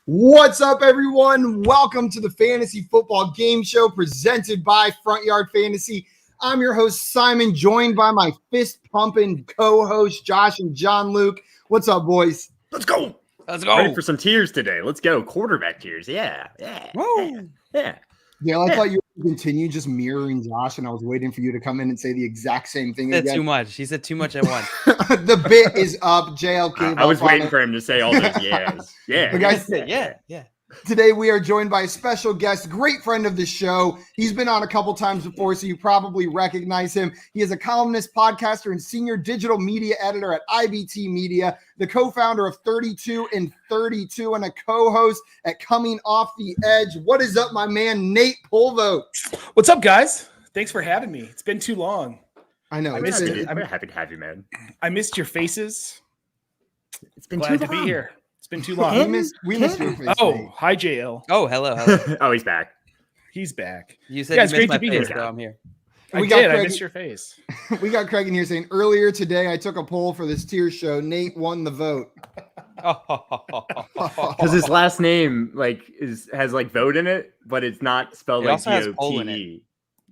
What's up, everyone? Welcome to the Fantasy Football Game Show presented by Front Yard Fantasy. I'm your host, Simon, joined by my fist-pumping co-host, Josh and John Luke. What's up, boys? Let's go. Ready for some tiers today. Let's go. Quarterback tiers. Yeah. Yeah, I thought you would continue just mirroring Josh, and I was waiting for you to come in and say the exact same thing He said again. too much. He said too much at once. The bit is up, JLK. I was waiting for him to say all those yeahs. Yeah. But guys, yeah. today we are joined by a special guest, great friend of the show. He's been on a couple times before, so you probably recognize him. He is a columnist, podcaster, and senior digital media editor at IBT Media, the co-founder of 32 and 32, and a co-host at Coming Off the Edge. What is up, my man, Nate Polvo? What's up, guys? Thanks for having me. It's been too long. I know. I'm happy to have you, man. I missed your faces. It's been Glad too to be long. here. It's been too long. We missed your face. Oh, Nate. hi, JL. Oh, hello. Oh, he's back. He's back. You said Yeah, you it's missed great my to be face, here. so I'm here. I We got did. I Craig- missed your face. We got Craig in here saying, earlier today I took a poll for this tier show. Nate won the vote. Because his last name has vote in it, but it's not spelled It like also has poll in VOTE.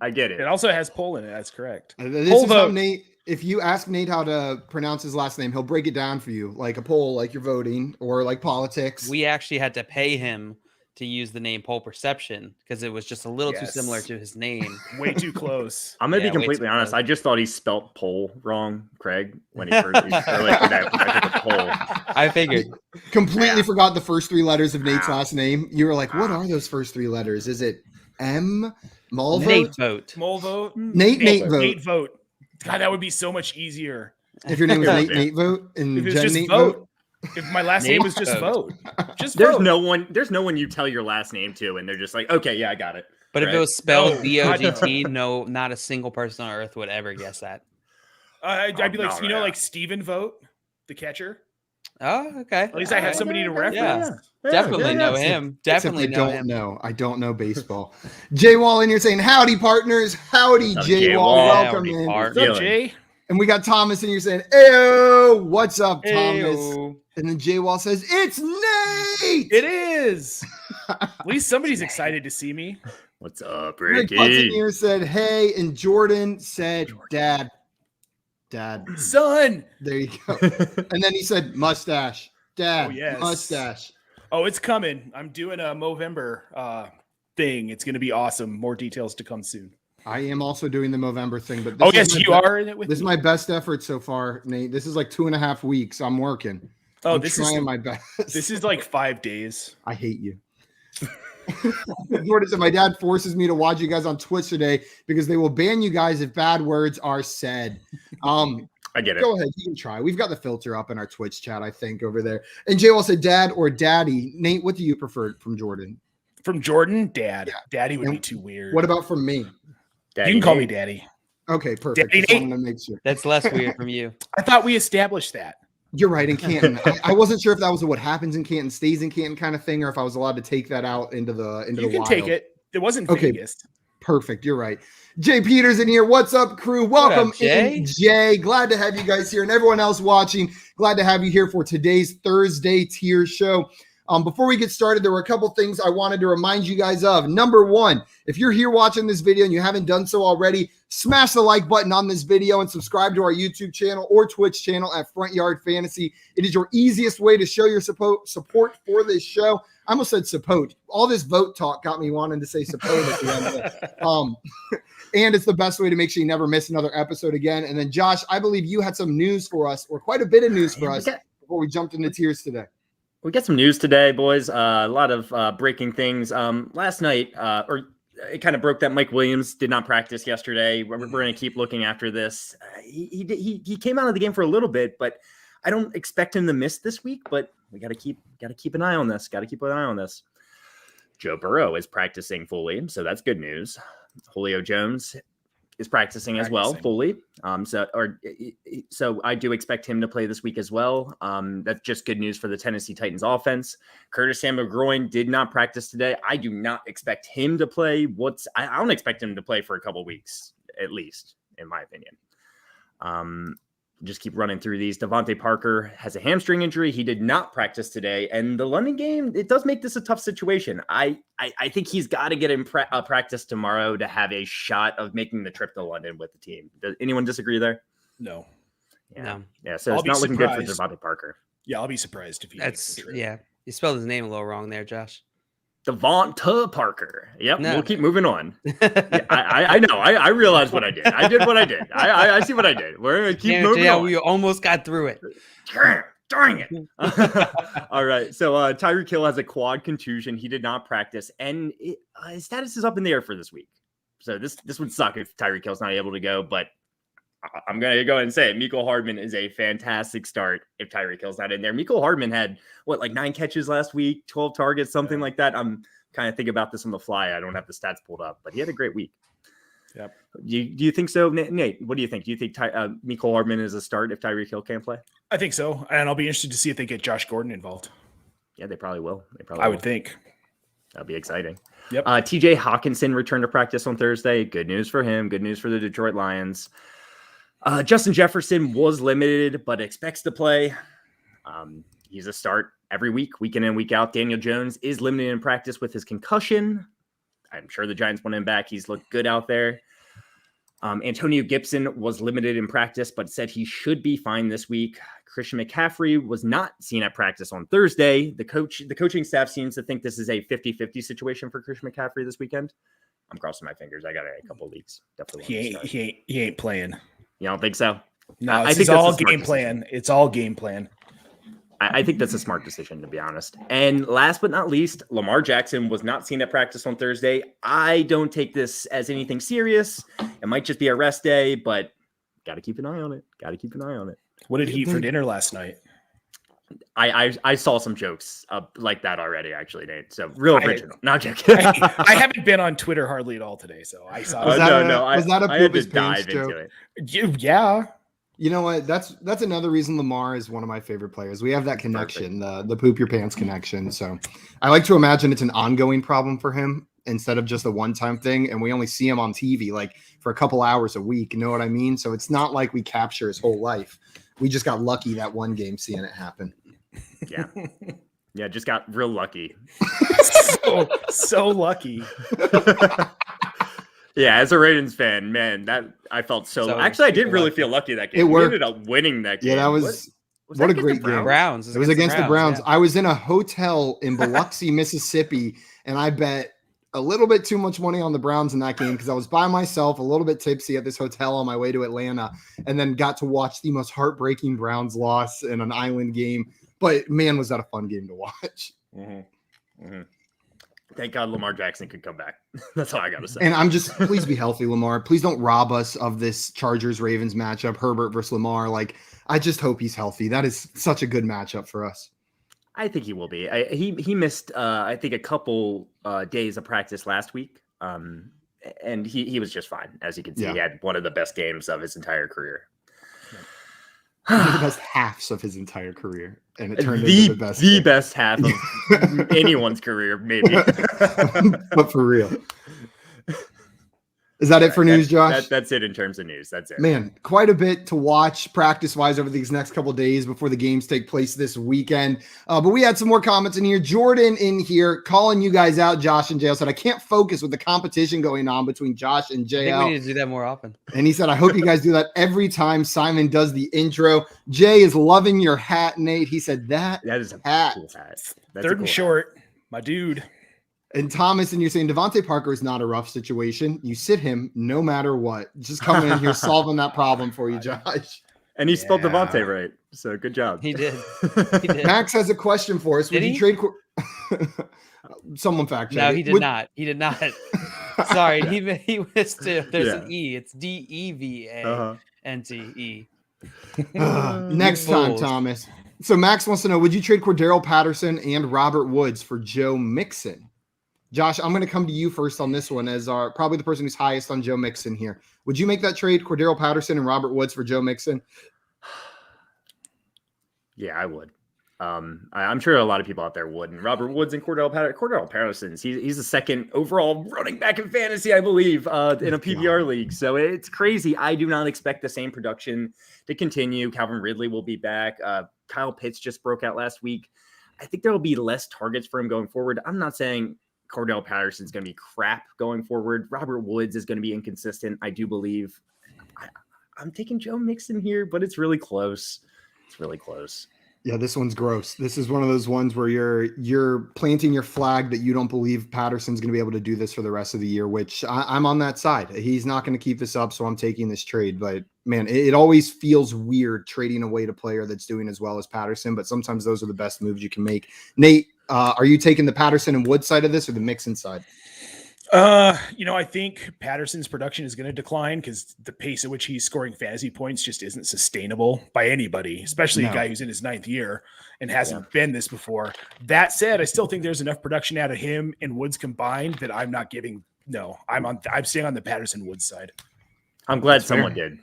I get it. It also has poll in it. That's correct. This Poll is how vote. Nate, if you ask Nate how to pronounce his last name, he'll break it down for you, like a poll, like you're voting, or like politics. We actually had to pay him to use the name Pole Perception because it was just a little too Yes. similar to his name. Way too close. I'm gonna Yeah, be way completely too honest. close. I just thought he spelt poll wrong, Craig, when he first when I took a poll. I figured. Completely Yeah. forgot the first three letters of Nate's Ah. last name. You were like, what are those first three letters? Is it M? Mulvote? Nate vote. Mole vote. Nate vote. Nate vote. God, that would be so much easier. If your name was Yeah. Nate, Nate vote, and If it's Jen just Nate vote. vote. If my last Nate name was just vote. vote. Just There's vote. no one you tell your last name to, and they're just like, okay, yeah, I got it. But if Right. it was spelled No, VOGT, no, not a single person on earth would ever guess that. I'd be like, no, like Steven Vote, the catcher. Oh, okay. At least I have somebody to reference. Yeah. Definitely know yeah. him. Except Definitely I know don't him. know. I don't know baseball. Jay Wall in here saying, howdy, partners. Howdy, What's up, Jay Jay Wall. Wall? Welcome Howdy, in. part. What's up, Feeling. Jay? And we got Thomas in here saying, Ayo, what's up, Thomas? Ayo. And then Jay Wall says, it's Nate. It is. At least somebody's excited to see me. What's up, Rick Ricky? Button here said, hey, and Jordan said, Dad. Son. There you go. And then he said, mustache. Dad, Oh, yes. mustache. Oh, it's coming. I'm doing a Movember thing. It's going to be awesome. More details to come soon. I am also doing the Movember thing, but Oh, is yes, my you be- are in it with This is me? my best effort so far, Nate. This is like 2.5 weeks. I'm working. Oh, I'm this trying is my best. this is like 5 days. I hate you. Jordan said, my dad forces me to watch you guys on Twitch today because they will ban you guys if bad words are said. I get it. Go ahead, you can try. We've got the filter up in our Twitch chat, I think, over there. And Jay will say, Dad or Daddy. Nate, what do you prefer from Jordan? From Jordan, Dad. Yeah. Daddy would And be too weird. What about from me? Daddy you can call Nate. me Daddy. Okay, perfect. Daddy Just Nate. wanted to make sure. That's less weird from you. I thought we established that. You're right, in Canton. I wasn't sure if that was a what happens in Canton stays in Canton kind of thing, or if I was allowed to take that out into the You the can wild. take it. It wasn't Okay. Vegas. Perfect. You're right. Jay Peters in here. What's up, crew? Welcome Jay? in, Jay. Glad to have you guys here, and everyone else watching. Glad to have you here for today's Thursday tier show. Before we get started, there were a couple things I wanted to remind you guys of. Number one, if you're here watching this video and you haven't done so already, smash the like button on this video and subscribe to our YouTube channel or Twitch channel at Front Yard Fantasy. It is your easiest way to show your support for this show. I almost said support. All this vote talk got me wanting to say support at the end of it. And it's the best way to make sure you never miss another episode again. And then, Josh, I believe you had some news for us, or quite a bit of news for us before we jumped into tiers today. We got some news today, boys. A lot of breaking things. Last night, it kind of broke that Mike Williams did not practice yesterday. We're going to keep looking after this. He came out of the game for a little bit, but I don't expect him to miss this week. But we got to keep an eye on this. Joe Burrow is practicing fully, so that's good news. Julio Jones is practicing as well fully. So I do expect him to play this week as well. That's just good news for the Tennessee Titans offense. Curtis Samuel-Groin did not practice today. I do not expect him to play. I don't expect him to play for a couple weeks, at least, in my opinion. just keep running through these. Devontae Parker has a hamstring injury. He did not practice today. And the London game, it does make this a tough situation. I think he's got to get in practice tomorrow to have a shot of making the trip to London with the team. Does anyone disagree there? No. Yeah. No. Yeah. So I'll it's be not looking good for surprised. Devontae Parker. Yeah, I'll be surprised if he makes That's the trip. yeah. You spelled his name a little wrong there, Josh. Devonta Parker. Yep. No. We'll keep moving on. Yeah, I know. I realized what I did. I did what I did. I see what I did. We're going to keep Damn it, moving yeah, on. we almost got through it. Dang it. All right. So Tyreek Hill has a quad contusion. He did not practice, and his status is up in the air for this week. So this would suck if Tyreek Hill's not able to go, but I'm going to go ahead and say it. Mecole Hardman is a fantastic start if Tyreek Hill's not in there. Mecole Hardman had, 9 catches last week, 12 targets, something like that. I'm kind of thinking about this on the fly. I don't have the stats pulled up, but he had a great week. Yep. Do you think so, Nate? What do you think? Do you think Mecole Hardman is a start if Tyreek Hill can't play? I think so. And I'll be interested to see if they get Josh Gordon involved. Yeah, they probably will. I would think. That'll be exciting. Yep. TJ Hawkinson returned to practice on Thursday. Good news for him. Good news for the Detroit Lions. Justin Jefferson was limited, but expects to play. He's a start every week in and week out. Daniel Jones is limited in practice with his concussion. I'm sure the Giants want him back. He's looked good out there. Antonio Gibson was limited in practice, but said he should be fine this week. Christian McCaffrey was not seen at practice on Thursday. The coaching staff seems to think this is a 50-50 situation for Christian McCaffrey this weekend. I'm crossing my fingers. I got a couple of leagues. Definitely. He ain't playing. You don't think so? No, I think it's all that's a smart game plan. It's all game plan. I think that's a smart decision, to be honest. And last but not least, Lamar Jackson was not seen at practice on Thursday. I don't take this as anything serious. It might just be a rest day, but got to keep an eye on it. What did he eat for dinner last night? I saw some jokes like that already, actually, Nate. So real original. Not joking. I haven't been on Twitter hardly at all today, so I saw. Was it. that a I had poop to his pants dive into joke? it. Yeah. You know what? That's another reason Lamar is one of my favorite players. We have that connection, the poop your pants connection. So I like to imagine it's an ongoing problem for him instead of just a one-time thing. And we only see him on TV like for a couple hours a week. You know what I mean? So it's not like we capture his whole life. We just got lucky that one game seeing it happen. Yeah. Yeah, just got real lucky. so lucky. Yeah, as a Ravens fan, man, that I felt so actually I did really feel lucky that game. It worked. We ended up winning that game. Yeah, that was what a against great the game. Browns. It was against the Browns. Yeah. I was in a hotel in Biloxi, Mississippi, and I bet a little bit too much money on the Browns in that game because I was by myself, a little bit tipsy at this hotel on my way to Atlanta, and then got to watch the most heartbreaking Browns loss in an island game. But man, was that a fun game to watch. Mm-hmm. Mm-hmm. Thank God Lamar Jackson could come back. That's all I got to say. And I'm just, please be healthy, Lamar. Please don't rob us of this Chargers-Ravens matchup, Herbert versus Lamar. Like, I just hope he's healthy. That is such a good matchup for us. I think he will be. He missed, I think, a couple days of practice last week. And he was just fine. As you can see, Yeah. he had one of the best games of his entire career. One of the best halves of his entire career. And it turned the into the best. the game. best half of anyone's career, maybe. But for real. Is that it for news, Josh? That's it in terms of news. That's it. Man, quite a bit to watch practice-wise over these next couple of days before the games take place this weekend. But we had some more comments in here. Jordan in here calling you guys out, Josh and JL, said, I can't focus with the competition going on between Josh and I think we JL. need to do that more often. And he said, I hope you guys do that every time Simon does the intro. Jay is loving your hat, Nate. He said, that is a hat. cool hat. That's Third a and cool short, my dude. And Thomas, and you're saying Devontae Parker is not a rough situation. You sit him no matter what. Just coming in here solving that problem for you, Josh. And he spelled Yeah. Devontae right. So good job. He did. He did. Max has a question for us. Would Did you he? trade? Someone fact check. No, it. he did Would- not. He did not. Sorry, he missed it. There's Yeah. an E. It's DEVANTE. Next time, Fools. Thomas. So Max wants to know: would you trade Cordero Patterson and Robert Woods for Joe Mixon? Josh, I'm going to come to you first on this one as probably the person who's highest on Joe Mixon here. Would you make that trade, Cordero Patterson and Robert Woods for Joe Mixon? Yeah, I would. I'm sure a lot of people out there would. And Robert Woods and Cordell Patterson's he's the second overall running back in fantasy, I believe, in a PPR league. So it's crazy. I do not expect the same production to continue. Calvin Ridley will be back. Kyle Pitts just broke out last week. I think there will be less targets for him going forward. I'm not saying Cordell Patterson's going to be crap going forward. Robert Woods is going to be inconsistent, I do believe. I'm taking Joe Mixon here, but it's really close. It's really close. Yeah, this one's gross. This is one of those ones where you're planting your flag that you don't believe Patterson's going to be able to do this for the rest of the year, which I'm on that side. He's not going to keep this up, so I'm taking this trade. But, man, it always feels weird trading away to player that's doing as well as Patterson, but sometimes those are the best moves you can make. Nate, are you taking the Patterson and Wood side of this or the Mixon side? I think Patterson's production is going to decline because the pace at which he's scoring fantasy points just isn't sustainable by anybody, especially a guy who's in his 9th year and hasn't been this before. That said, I still think there's enough production out of him and Woods combined that I'm not giving. No, I'm staying on the Patterson Woods side. I'm glad someone did.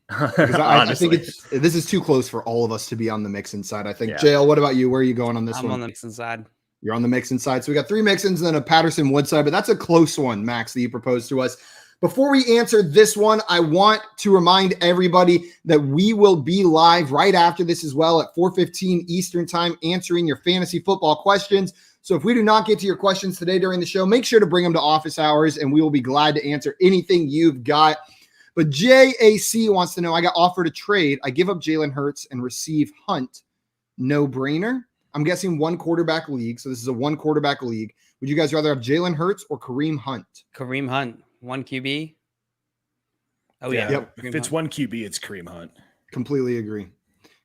I think this is too close for all of us to be on the Mixon side. I think. JL, what about you? Where are you going on this one? I'm on the Mixon side. You're on the Mixon side. So we got 3 Mixons and then a Patterson Wood side, but that's a close one, Max, that you proposed to us. Before we answer this one, I want to remind everybody that we will be live right after this as well at 4:15 Eastern time, answering your fantasy football questions. So if we do not get to your questions today during the show, make sure to bring them to office hours and we will be glad to answer anything you've got. But JAC wants to know, I got offered a trade. I give up Jalen Hurts and receive Hunt. No brainer. I'm guessing 1 quarterback league. So this is a 1 quarterback league. Would you guys rather have Jalen Hurts or Kareem Hunt? Kareem Hunt, 1 QB. Oh, yeah. Yep. If it's 1 QB, it's Kareem Hunt. Completely agree.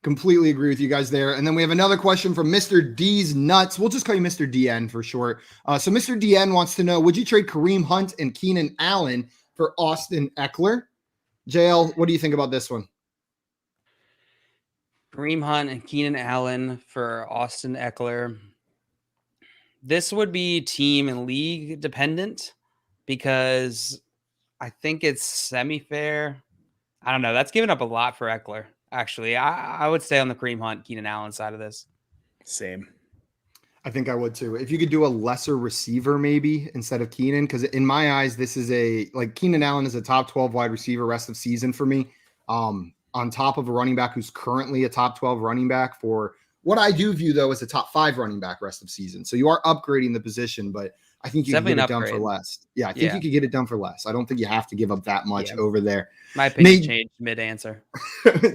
Completely agree with you guys there. And then we have another question from Mr. D's Nuts. We'll just call you Mr. DN for short. So Mr. DN wants to know, would you trade Kareem Hunt and Keenan Allen for Austin Eckler? JL, what do you think about this one? Kareem Hunt and Keenan Allen for Austin Eckler. This would be team and league dependent because I think it's semi-fair. I don't know. That's giving up a lot for Eckler, actually. I would stay on the Kareem Hunt, Keenan Allen side of this. Same. I think I would too. If you could do a lesser receiver maybe instead of Keenan, because in my eyes, this is Keenan Allen is a top 12 wide receiver rest of season for me. On top of a running back who's currently a top 12 running back for what I do view, though, as a top 5 running back rest of season. So you are upgrading the position, but I think you can get it done for less. Yeah, I think you could get it done for less. I don't think you have to give up that much over there. My opinion changed mid-answer.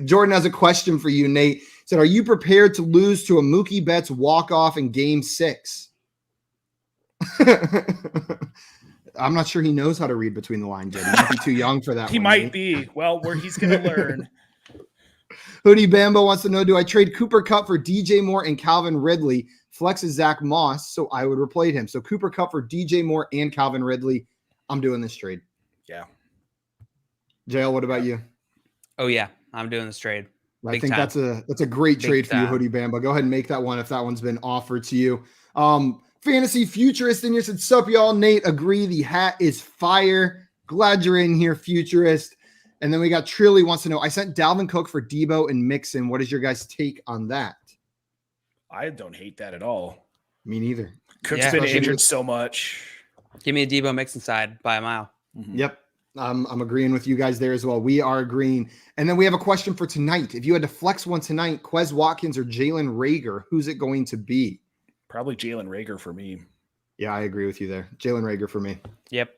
Jordan has a question for you, Nate. He said, are you prepared to lose to a Mookie Betts walk-off in Game 6? I'm not sure he knows how to read between the lines yet. He might be too young for that. He might be. Well, where he's going to learn. Hoodie Bambo wants to know, do I trade Cooper Kupp for DJ Moore and Calvin Ridley? Flex is Zach Moss, so I would replace him. So Cooper Kupp for DJ Moore and Calvin Ridley. I'm doing this trade. Yeah. JL, what about you? Oh, yeah. I'm doing this trade. I think that's a great trade for you, Hoodie Bambo. Go ahead and make that one if that one's been offered to you. Fantasy Futurist in here said, sup, y'all. Nate, agree. The hat is fire. Glad you're in here, Futurist. And then we got Trilly wants to know, I sent Dalvin Cook for Debo and Mixon. What is your guys' take on that? I don't hate that at all. Me neither. Cook's been injured so much. Give me a Debo Mixon side by a mile. Mm-hmm. Yep. I'm agreeing with you guys there as well. We are agreeing. And then we have a question for tonight. If you had to flex one tonight, Quez Watkins or Jalen Reagor, who's it going to be? Probably Jalen Reagor for me. Yeah, I agree with you there. Jalen Reagor for me. Yep.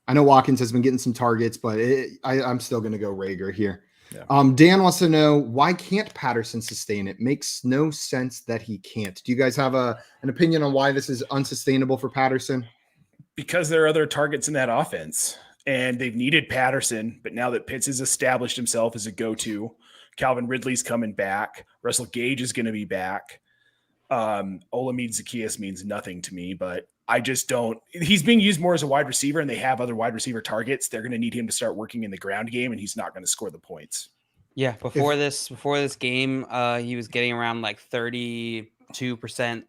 I know Watkins has been getting some targets, but I'm still going to go Reagor here. Yeah. Dan wants to know, why can't Patterson sustain it? Makes no sense that he can't. Do you guys have an opinion on why this is unsustainable for Patterson? Because there are other targets in that offense, and they've needed Patterson, but now that Pitts has established himself as a go-to, Calvin Ridley's coming back, Russell Gage is going to be back. Olamide Zaccheaus means nothing to me, but I just don't. He's being used more as a wide receiver, and they have other wide receiver targets. They're going to need him to start working in the ground game, and he's not going to score the points. Yeah, before this game, he was getting around like 32%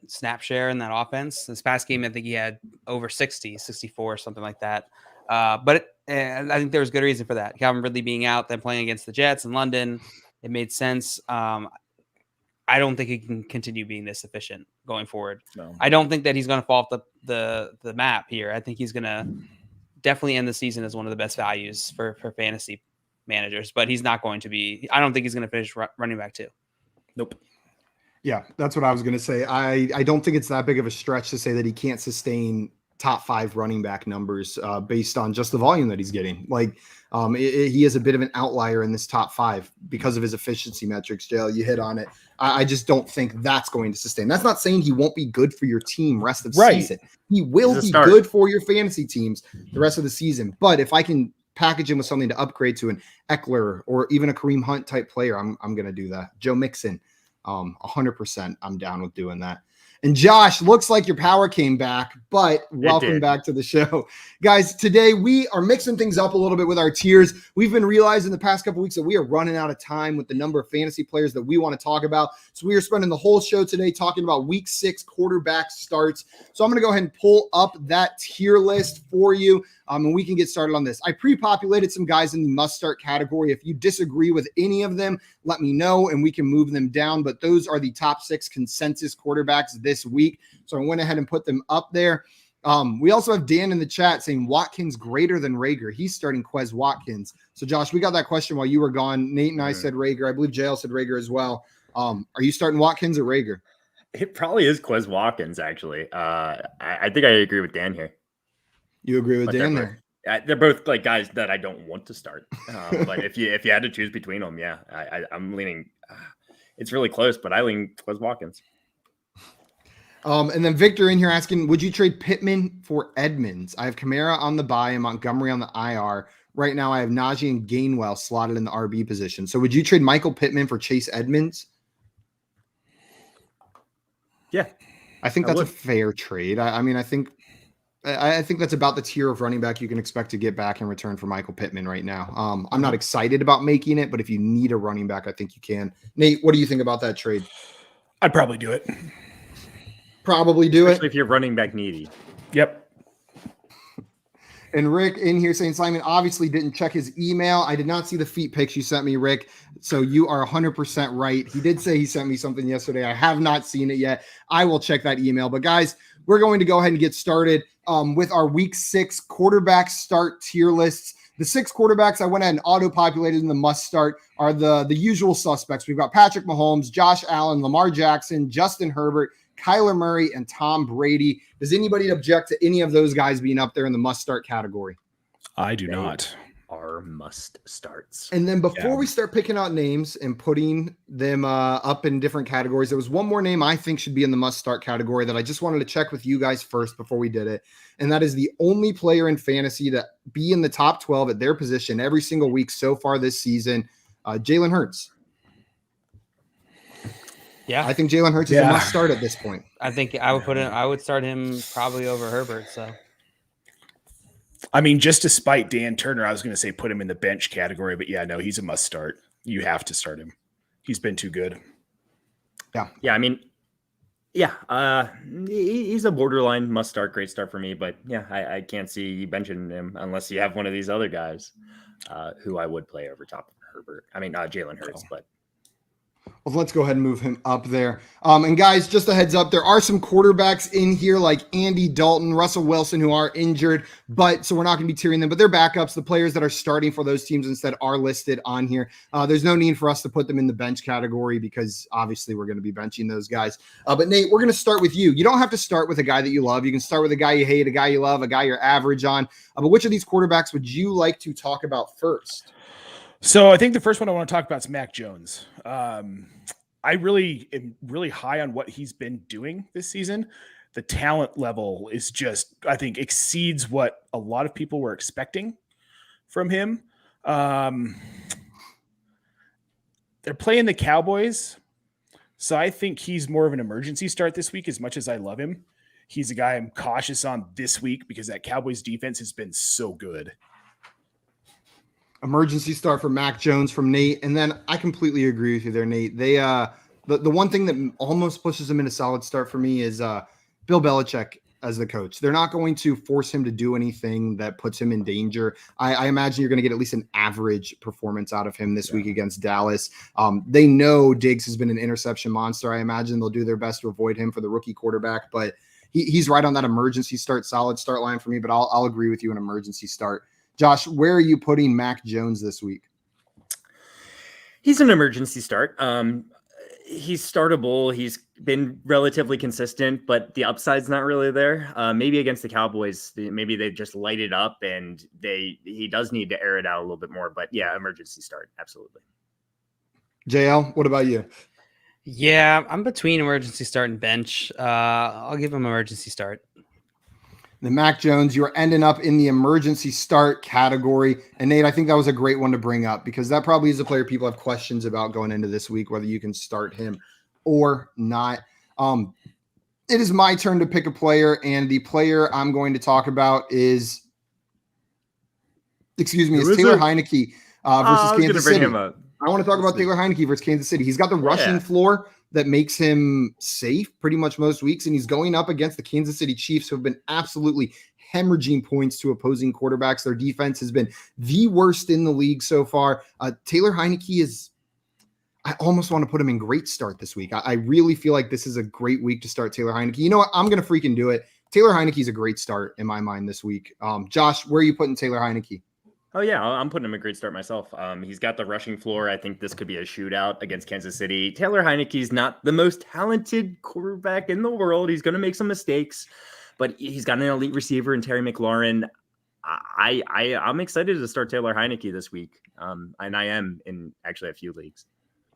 snap share in that offense. This past game, I think he had over 64, something like that. But I think there was good reason for that. Calvin Ridley being out, then playing against the Jets in London, it made sense. I don't think he can continue being this efficient going forward. No. I don't think that he's going to fall off the map here. I think he's going to definitely end the season as one of the best values for fantasy managers, but he's not going to be. I don't think he's going to finish running back 2. Nope. Yeah, that's what I was going to say. I don't think it's that big of a stretch to say that he can't sustain top 5 running back numbers based on just the volume that he's getting. Like he is a bit of an outlier in this top 5 because of his efficiency metrics. JL, you hit on it. I just don't think that's going to sustain. That's not saying he won't be good for your team rest of the season. He will be good for your fantasy teams the rest of the season. But if I can package him with something to upgrade to an Eckler or even a Kareem Hunt type player, I'm going to do that. Joe Mixon, 100%. I'm down with doing that. And Josh, looks like your power came back, but welcome back to the show. Guys, today we are mixing things up a little bit with our tiers. We've been realizing the past couple weeks that we are running out of time with the number of fantasy players that we want to talk about. So we are spending the whole show today talking about week 6 quarterback starts. So I'm going to go ahead and pull up that tier list for you. And we can get started on this. I pre-populated some guys in the must-start category. If you disagree with any of them, let me know, and we can move them down. But those are the top 6 consensus quarterbacks this week. So I went ahead and put them up there. We also have Dan in the chat saying Watkins greater than Rager. He's starting Quez Watkins. So, Josh, we got that question while you were gone. Nate and I said Rager. I believe JL said Rager as well. Are you starting Watkins or Rager? It probably is Quez Watkins, actually. I think I agree with Dan here. You agree with Dan there? They're both like guys that I don't want to start. But if you had to choose between them, yeah, I'm leaning. It's really close, but I lean Quez Watkins. And then Victor in here asking, would you trade Pittman for Edmonds? I have Kamara on the bye and Montgomery on the IR. Right now I have Najee and Gainwell slotted in the RB position. So would you trade Michael Pittman for Chase Edmonds? Yeah. I think that's a fair trade. I think that's about the tier of running back you can expect to get back in return for Michael Pittman right now. I'm not excited about making it, but if you need a running back, I think you can. Nate, what do you think about that trade? I'd probably do it. Probably do Especially it. if you're running back needy. Yep. And Rick in here saying Simon obviously didn't check his email. I did not see the feet pics you sent me, Rick. So you are 100% right. He did say he sent me something yesterday. I have not seen it yet. I will check that email. But guys, we're going to go ahead and get started with our week 6 quarterback start tier lists. The 6 quarterbacks I went ahead and auto-populated in the must start are the usual suspects. We've got Patrick Mahomes, Josh Allen, Lamar Jackson, Justin Herbert, Kyler Murray, and Tom Brady. Does anybody object to any of those guys being up there in the must-start category? I do not. Are must starts. And then before we start picking out names and putting them up in different categories, there was one more name I think should be in the must-start category that I just wanted to check with you guys first before we did it. And that is the only player in fantasy to be in the top 12 at their position every single week so far this season, Jalen Hurts. Yeah, I think Jalen Hurts is a must start at this point. I think I would start him probably over Herbert. So, I mean, just despite Dan Turner, I was going to say put him in the bench category, but yeah, no, he's a must start. You have to start him. He's been too good. Yeah. I mean, yeah, he's a borderline must start, great start for me. But yeah, I can't see you benching him unless you have one of these other guys who I would play over top of Herbert. I mean, Jalen Hurts, but. Well, let's go ahead and move him up there. And guys, just a heads up, there are some quarterbacks in here like Andy Dalton, Russell Wilson, who are injured, so we're not going to be tiering them, but they're backups. The players that are starting for those teams instead are listed on here. There's no need for us to put them in the bench category because obviously we're going to be benching those guys. But Nate, we're going to start with you. You don't have to start with a guy that you love. You can start with a guy you hate, a guy you love, a guy you're average on. But which of these quarterbacks would you like to talk about first? So I think the first one I want to talk about is Mac Jones. I really am really high on what he's been doing this season. The talent level is just, I think, exceeds what a lot of people were expecting from him. They're playing the Cowboys, so I think he's more of an emergency start this week as much as I love him. He's a guy I'm cautious on this week because that Cowboys defense has been so good. Emergency start for Mac Jones from Nate. And then I completely agree with you there, Nate. They the one thing that almost pushes him in a solid start for me is Bill Belichick as the coach. They're not going to force him to do anything that puts him in danger. I imagine you're going to get at least an average performance out of him this week against Dallas. They know Diggs has been an interception monster. I imagine they'll do their best to avoid him for the rookie quarterback, but he's right on that emergency start, solid start line for me, but I'll agree with you, an emergency start. Josh, where are you putting Mac Jones this week? He's an emergency start. He's startable. He's been relatively consistent, but the upside's not really there. Maybe against the Cowboys, maybe they just light it up and he does need to air it out a little bit more. But yeah, emergency start. Absolutely. JL, what about you? Yeah, I'm between emergency start and bench. I'll give him emergency start. The Mac Jones, you are ending up in the emergency start category. And Nate, I think that was a great one to bring up because that probably is a player people have questions about going into this week, whether you can start him or not. It is my turn to pick a player, and the player I'm going to talk about is Taylor Heineke versus Kansas City. I want to talk about Taylor Heineke versus Kansas City. He's got the rushing floor that makes him safe pretty much most weeks, and he's going up against the Kansas City Chiefs, who have been absolutely hemorrhaging points to opposing quarterbacks. Their defense has been the worst in the league so far. Taylor Heineke is – I almost want to put him in great start this week. I really feel like this is a great week to start Taylor Heineke. You know what? I'm going to freaking do it. Taylor Heineke is a great start in my mind this week. Josh, where are you putting Taylor Heineke? Oh, yeah, I'm putting him a great start myself. He's got the rushing floor. I think this could be a shootout against Kansas City. Taylor Heineke's not the most talented quarterback in the world. He's going to make some mistakes, but he's got an elite receiver in Terry McLaurin. I'm excited to start Taylor Heineke this week, and I am in actually a few leagues.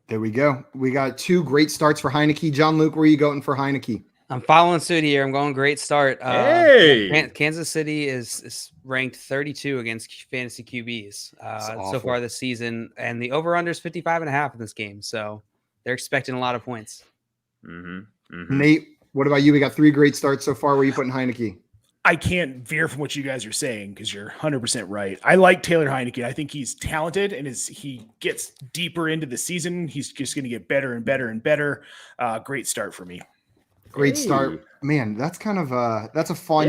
There we go. We got two great starts for Heineke. John Luke, where are you going for Heineke? I'm following suit here. I'm going great start. Hey! Kansas City is ranked 32 against fantasy QBs so far this season, and the over-under is 55.5 in this game. So they're expecting a lot of points. Nate, what about you? We got three great starts so far. Where are you putting Heineke? I can't veer from what you guys are saying because you're 100% right. I like Taylor Heineke. I think he's talented, and as he gets deeper into the season, he's just going to get better and better and better. Great start for me. Great start. Man, that's kind of that's a fun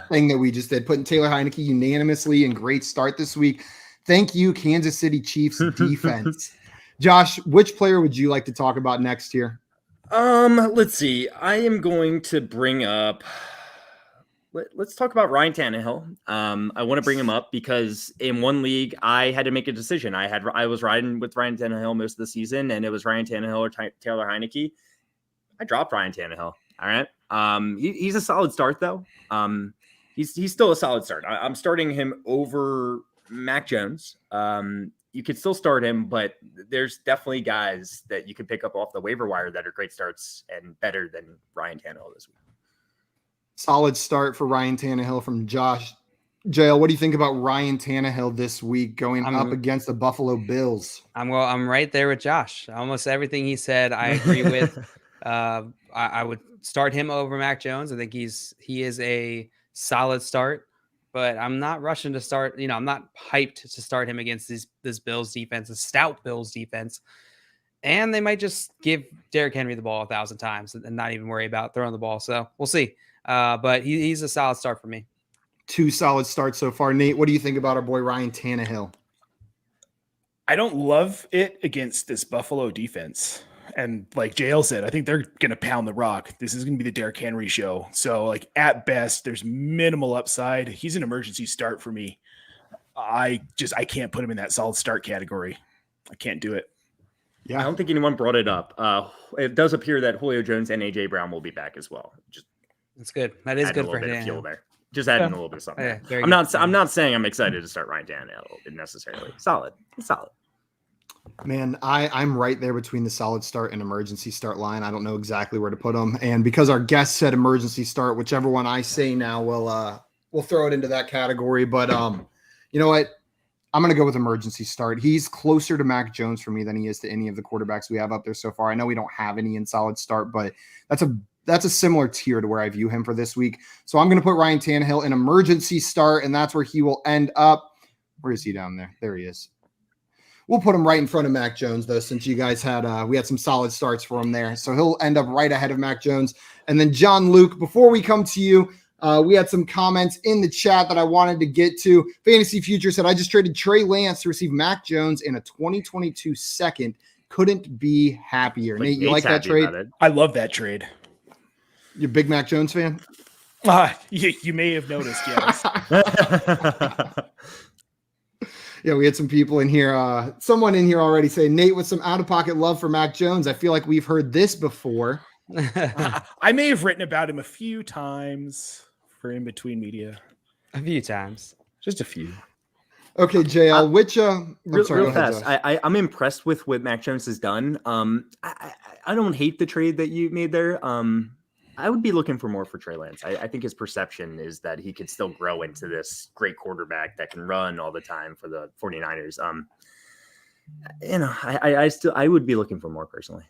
thing that we just did, putting Taylor Heineke unanimously in great start this week. Thank you, Kansas City Chiefs defense. Josh, which player would you like to talk about next here? Let's see. I am going to bring up let's talk about Ryan Tannehill. I want to bring him up because in one league I had to make a decision. I was riding with Ryan Tannehill most of the season, and it was Ryan Tannehill or Taylor Heineke. I dropped Ryan Tannehill. All right. He's a solid start though. He's still a solid start. I'm starting him over Mac Jones. You could still start him, but there's definitely guys that you could pick up off the waiver wire that are great starts and better than Ryan Tannehill this week. Solid start for Ryan Tannehill from Josh. JL, what do you think about Ryan Tannehill this week going up against the Buffalo Bills? I'm right there with Josh. Almost everything he said, I agree with. I would start him over Mac Jones. I think he is a solid start, but I'm not rushing to start. I'm not hyped to start him against this Bills defense, a stout Bills defense. And they might just give Derrick Henry the ball 1,000 times and not even worry about throwing the ball. So we'll see. But he's a solid start for me. Two solid starts so far. Nate, what do you think about our boy Ryan Tannehill? I don't love it against this Buffalo defense. And like JL said, I think they're going to pound the rock. This is going to be the Derrick Henry show. So like at best, there's minimal upside. He's an emergency start for me. I can't put him in that solid start category. I can't do it. Yeah. I don't think anyone brought it up. It does appear that Julio Jones and AJ Brown will be back as well. That's good. That is good for him. Fuel there. Just adding a little bit of something. Yeah, I'm not saying I'm excited to start Ryan Tannehill necessarily. Solid. It's solid. Man, I'm right there between the solid start and emergency start line. I don't know exactly where to put them. And because our guest said emergency start, whichever one I say now, we'll throw it into that category. But you know what? I'm going to go with emergency start. He's closer to Mac Jones for me than he is to any of the quarterbacks we have up there so far. I know we don't have any in solid start, but that's a similar tier to where I view him for this week. So I'm going to put Ryan Tannehill in emergency start, and that's where he will end up. Where is he down there? There he is. We'll put him right in front of Mac Jones, though, since you guys we had some solid starts for him there. So he'll end up right ahead of Mac Jones. And then John Luke, before we come to you, We had some comments in the chat that I wanted to get to. Fantasy Future said, I just traded Trey Lance to receive Mac Jones in a 2022 second. Couldn't be happier. Nate, you like that trade? I love that trade. You're a big Mac Jones fan? You may have noticed, yes. Yeah, we had some people in here. Someone in here already say, Nate, with some out-of-pocket love for Mac Jones. I feel like we've heard this before. I may have written about him a few times for In Between Media. A few times. Just a few. Okay, JL, which real fast. I'm impressed with what Mac Jones has done. I don't hate the trade that you made there. I would be looking for more for Trey Lance. I think his perception is that he could still grow into this great quarterback that can run all the time for the 49ers. I would be looking for more personally.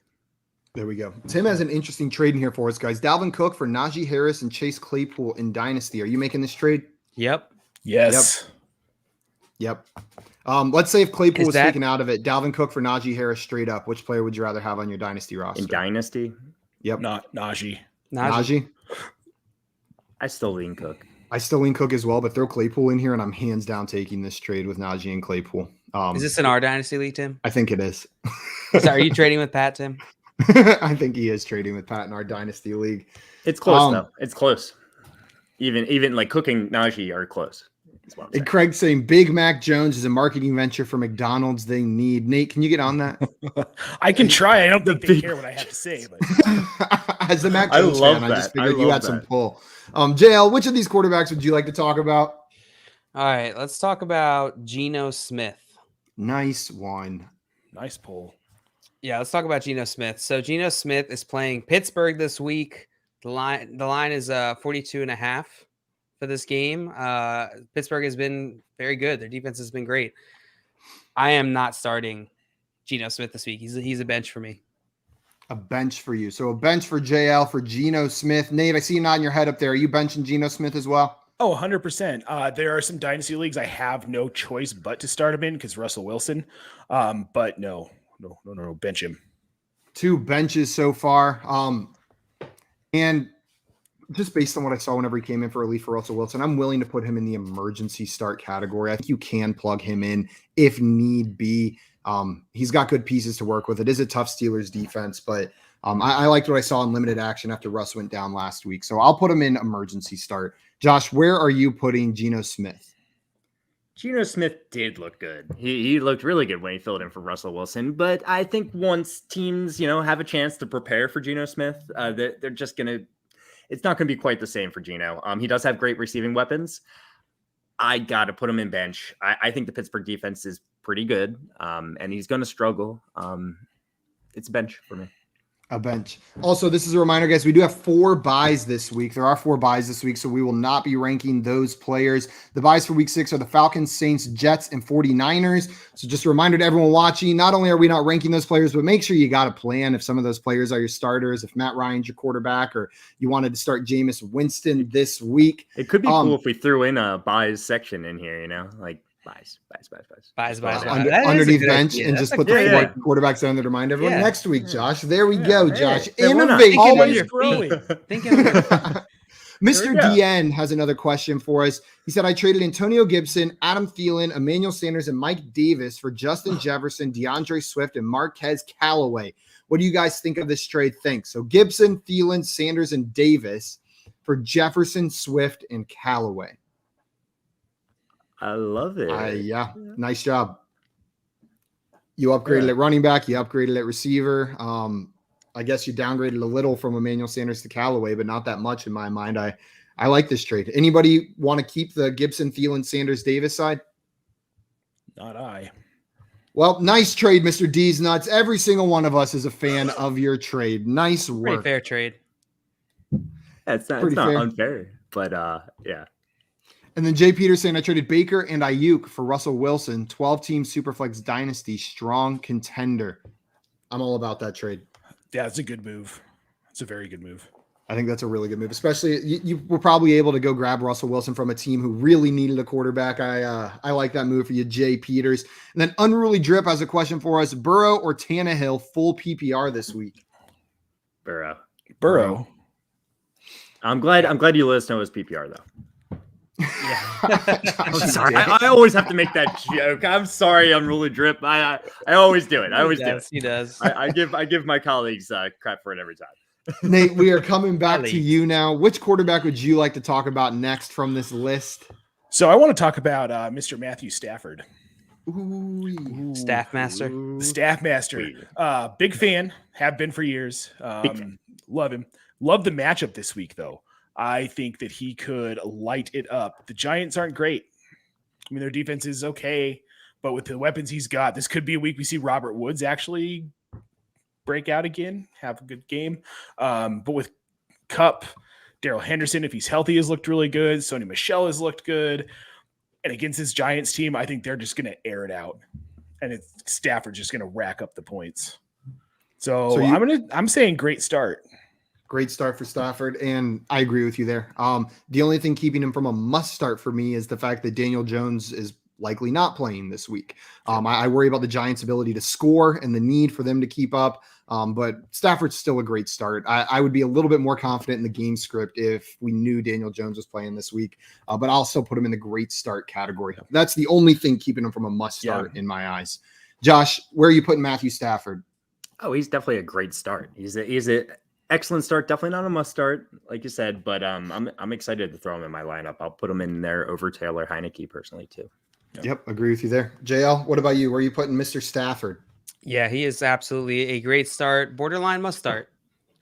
There we go. Tim has an interesting trade in here for us, guys. Dalvin Cook for Najee Harris and Chase Claypool in Dynasty. Are you making this trade? Yep. Yes. Yep. Let's say if Claypool was taken out of it, Dalvin Cook for Najee Harris straight up. Which player would you rather have on your Dynasty roster? In Dynasty? Yep. Not Najee. Najee? I still lean Cook. I still lean Cook as well, but throw Claypool in here, and I'm hands down taking this trade with Najee and Claypool. Is this in our Dynasty League, Tim? I think it is. Are you trading with Pat, Tim? I think he is trading with Pat in our Dynasty League. It's close, though. It's close. Even like Cook and Najee are close. And Craig saying Big Mac Jones is a marketing venture for McDonald's they need. Nate, can you get on that? I can try. I don't think they care what I have to say. But as the Mac Jones fan, I just figured you had some pull. JL, which of these quarterbacks would you like to talk about? All right, let's talk about Geno Smith. Nice one. Nice pull. Yeah, let's talk about Geno Smith. So Geno Smith is playing Pittsburgh this week. The line is 42.5 for this game. Pittsburgh has been very good. Their defense has been great. I am not starting Geno Smith this week. He's a bench for me. A bench for you. So a bench for JL for Geno Smith. Nate, I see you nodding your head up there. Are you benching Geno Smith as well? Oh, 100%. There are some dynasty leagues I have no choice but to start him in because Russell Wilson. But no, bench him. 2 benches so far. And just based on what I saw whenever he came in for relief for Russell Wilson, I'm willing to put him in the emergency start category. I think you can plug him in if need be. He's got good pieces to work with. It is a tough Steelers defense, but I liked what I saw in limited action after Russ went down last week. So I'll put him in emergency start. Josh, where are you putting Geno Smith? Geno Smith did look good. He looked really good when he filled in for Russell Wilson. But I think once teams, have a chance to prepare for Geno Smith, they're just going to – it's not going to be quite the same for Geno. He does have great receiving weapons. I got to put him in bench. I think the Pittsburgh defense is pretty good, and he's going to struggle. It's a bench for me. A bench. Also, this is a reminder, guys, we do have 4 buys this week. There are 4 buys this week, so we will not be ranking those players. The buys for week 6 are the Falcons, Saints, Jets, and 49ers. So just a reminder to everyone watching, not only are we not ranking those players, but make sure you got a plan if some of those players are your starters, if Matt Ryan's your quarterback, or you wanted to start Jameis Winston this week. It could be cool if we threw in a buys section in here, like buys. Underneath bench and just put the 4 quarterbacks down there to remind everyone. Next week, Josh. There we go, Josh. Innovate. Always growing. Mr. DN has another question for us. He said, I traded Antonio Gibson, Adam Thielen, Emmanuel Sanders, and Mike Davis for Justin Jefferson, DeAndre Swift, and Marquez Callaway. What do you guys think of this trade? Thanks. So Gibson, Thielen, Sanders, and Davis for Jefferson, Swift, and Callaway. I love it. Yeah, nice job. You upgraded at running back. You upgraded at receiver. I guess you downgraded a little from Emmanuel Sanders to Callaway, but not that much in my mind. I like this trade. Anybody want to keep the Gibson, Thielen, Sanders, Davis side? Not I. Well, nice trade, Mr. D's Nuts. Every single one of us is a fan of your trade. Nice work. Pretty fair trade. It's not unfair, but yeah. And then Jay Peters saying, I traded Baker and Ayuk for Russell Wilson, 12-team Superflex Dynasty, strong contender. I'm all about that trade. Yeah, it's a good move. It's a very good move. I think that's a really good move, especially you were probably able to go grab Russell Wilson from a team who really needed a quarterback. I like that move for you, Jay Peters. And then Unruly Drip has a question for us. Burrow or Tannehill full PPR this week? Burrow. I'm glad you let us know his PPR though. I'm Josh, sorry. you did. I always have to make that joke. I'm sorry. I'm really drip. I always do it. I always do it. He does. I give my colleagues crap for it every time. Nate, we are coming back to Ellie. you now. Which quarterback would you like to talk about next from this list? So I want to talk about Mr. Matthew Stafford, Ooh. Staff master. the staff master. Big fan, have been for years. Big fan. Love him. Love the matchup this week, though. I think that he could light it up. The Giants aren't great. I mean, their defense is okay, but with the weapons he's got, this could be a week we see Robert Woods actually break out again, have a good game. But with Kupp, Darrell Henderson, if he's healthy, has looked really good. Sony Michel has looked good. And against this Giants team, I think they're just going to air it out. And Stafford's just going to rack up the points. So I'm saying great start. Great start for Stafford, and I agree with you there. The only thing keeping him from a must start for me is the fact that Daniel Jones is likely not playing this week. I worry about the Giants' ability to score and the need for them to keep up. But Stafford's still a great start. I would be a little bit more confident in the game script if we knew Daniel Jones was playing this week. But I'll still put him in the great start category. That's the only thing keeping him from a must start in my eyes. Josh, where are you putting Matthew Stafford? Oh, he's definitely a great start. He's a excellent start. Definitely not a must start, like you said, but I'm excited to throw him in my lineup. I'll put him in there over Taylor Heineke personally too. Yep, agree with you there. JL, what about you? Where are you putting Mr. Stafford? Yeah, he is absolutely a great start. Borderline must start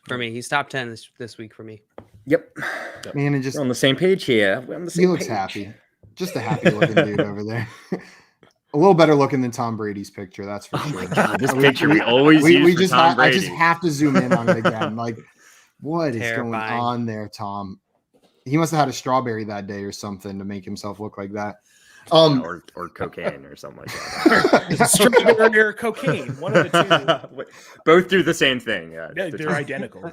for me. He's top 10 this week for me. Yep. Man, and just We're on the same page here. We're on the same he looks page. happy. Just a happy looking dude over there. A little better looking than Tom Brady's picture, that's for Oh sure. my God, this We- picture we always use we for just Tom I just Brady. have to zoom in on it again. Like, what is going Terrifying. on there, Tom? He must have had a strawberry that day or something to make himself look like that. or cocaine or something like that. Strawberry or cocaine, one of the Both do the same thing. two. They're identical.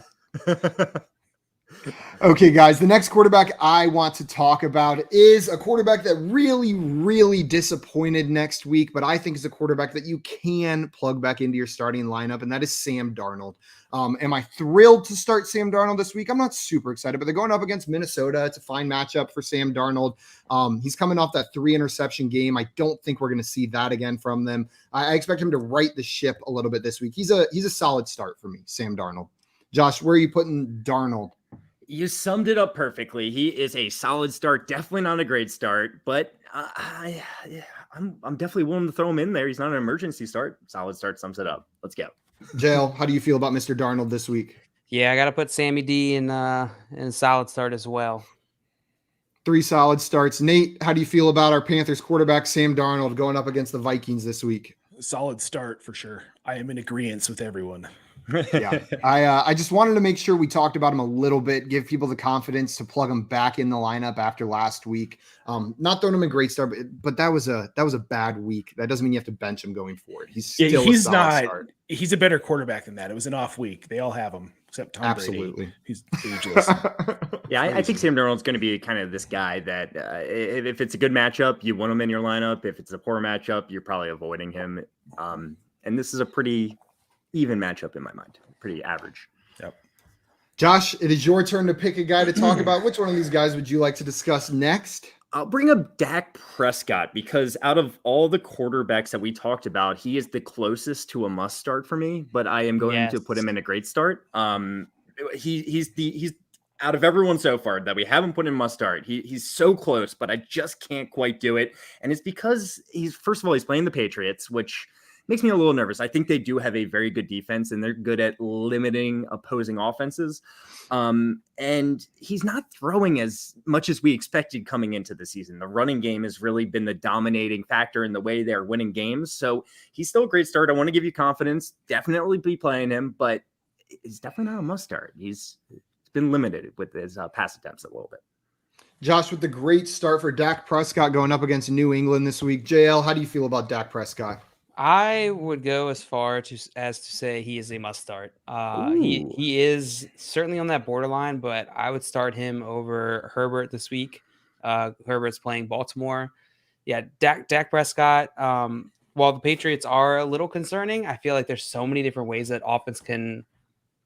Okay, guys, the next quarterback I want to talk about is a quarterback that really, really disappointed next week, but I think is a quarterback that you can plug back into your starting lineup, and that is Sam Darnold. Am I thrilled to start Sam Darnold this week? I'm not super excited, but they're going up against Minnesota. It's a fine matchup for Sam Darnold. He's coming off that 3 interception game. I don't think we're going to see that again from them. I expect him to right the ship a little bit this week. He's a solid start for me, Sam Darnold. Josh, where are you putting Darnold? You summed it up perfectly. He is a solid start, definitely not a great start, but I'm definitely willing to throw him in there. He's not an emergency start. Solid start sums it up. Let's go. Jail, how do you feel about Mr. Darnold this week? Yeah, I got to put Sammy D in solid start as well. 3 solid starts. Nate, how do you feel about our Panthers quarterback, Sam Darnold, going up against the Vikings this week? Solid start for sure. I am in agreement with everyone. Yeah, I just wanted to make sure we talked about him a little bit, give people the confidence to plug him back in the lineup after last week. Not throwing him a great start, but that was a bad week. That doesn't mean you have to bench him going forward. He's still a solid start. He's a better quarterback than that. It was an off week. They all have him except Tom Absolutely. Brady. He's ageless. Yeah, I think Sam Darnold's going to be kind of this guy that if it's a good matchup, you want him in your lineup. If it's a poor matchup, you're probably avoiding him. And this is a pretty even matchup in my mind. Pretty average. Yep. Josh, it is your turn to pick a guy to talk about. Which one of these guys would you like to discuss next? I'll bring up Dak Prescott because out of all the quarterbacks that we talked about, he is the closest to a must start for me, but I am going to put him in a great start. He's out of everyone so far that we haven't put in must start. He's so close, but I just can't quite do it. And it's because he's playing the Patriots, which makes me a little nervous. I think they do have a very good defense and they're good at limiting opposing offenses. And he's not throwing as much as we expected coming into the season. The running game has really been the dominating factor in the way they're winning games. So he's still a great start. I want to give you confidence. Definitely be playing him, but it's definitely not a must start. He's been limited with his pass attempts a little bit. Josh, with the great start for Dak Prescott going up against New England this week. JL, how do you feel about Dak Prescott? I would go as far as to say he is a must start. He is certainly on that borderline, but I would start him over Herbert this week. Herbert's playing Baltimore. Yeah, Dak Prescott. While the Patriots are a little concerning, I feel like there's so many different ways that offense can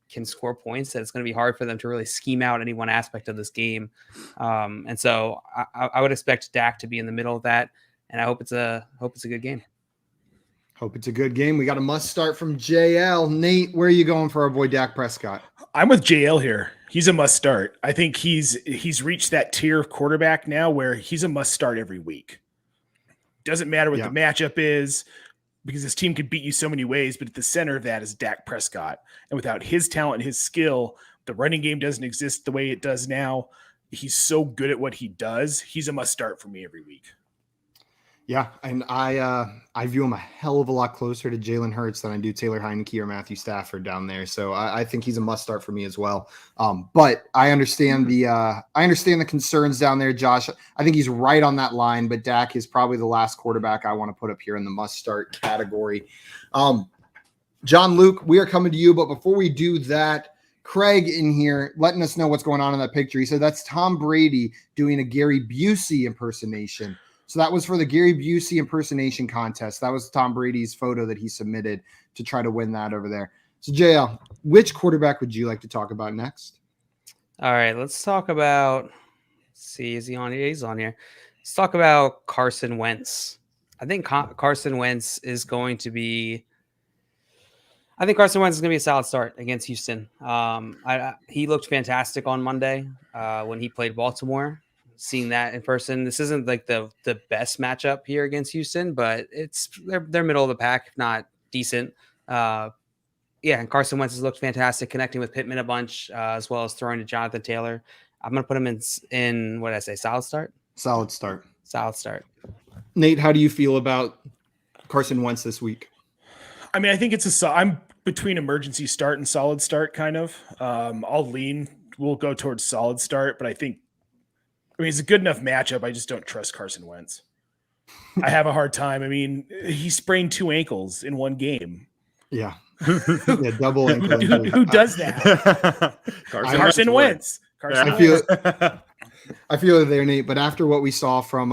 can score points, that it's going to be hard for them to really scheme out any one aspect of this game. And so I would expect Dak to be in the middle of that, and I hope it's a good game. Hope it's a good game. We got a must start from JL. Nate, where are you going for our boy Dak Prescott? I'm with JL here. He's a must start. I think he's reached that tier of quarterback now where he's a must start every week. Doesn't matter what the matchup is, because this team could beat you so many ways, but at the center of that is Dak Prescott. And without his talent and his skill, the running game doesn't exist the way it does now. He's so good at what he does. He's a must start for me every week. Yeah, and I view him a hell of a lot closer to Jalen Hurts than I do Taylor Heineke or Matthew Stafford down there. So I think he's a must start for me as well. But I understand the concerns down there, Josh. I think he's right on that line, but Dak is probably the last quarterback I want to put up here in the must start category. John Luke, we are coming to you, but before we do that, Craig in here letting us know what's going on in that picture. He said that's Tom Brady doing a Gary Busey impersonation. So that was for the Gary Busey impersonation contest. That was Tom Brady's photo that he submitted to try to win that over there. So JL, which quarterback would you like to talk about next? All right, let's talk about, let's see, is he on here? He's on here. Let's talk about Carson Wentz. I think Carson Wentz is going to be a solid start against Houston. He looked fantastic on Monday when he played Baltimore. Seeing that in person, this isn't like the best matchup here against Houston, but they're middle of the pack, if not decent. And Carson Wentz has looked fantastic, connecting with Pittman a bunch, as well as throwing to Jonathan Taylor. I'm going to put him in what did I say? Solid start. Solid start. Nate, how do you feel about Carson Wentz this week? I mean, I think I'm between emergency start and solid start, kind of. We'll go towards solid start, but I mean, it's a good enough matchup. I just don't trust Carson Wentz. I have a hard time. I mean, he sprained 2 ankles in one game. Yeah. Double ankle. Who does that? Carson Wentz. I feel it there, Nate. But after what we saw from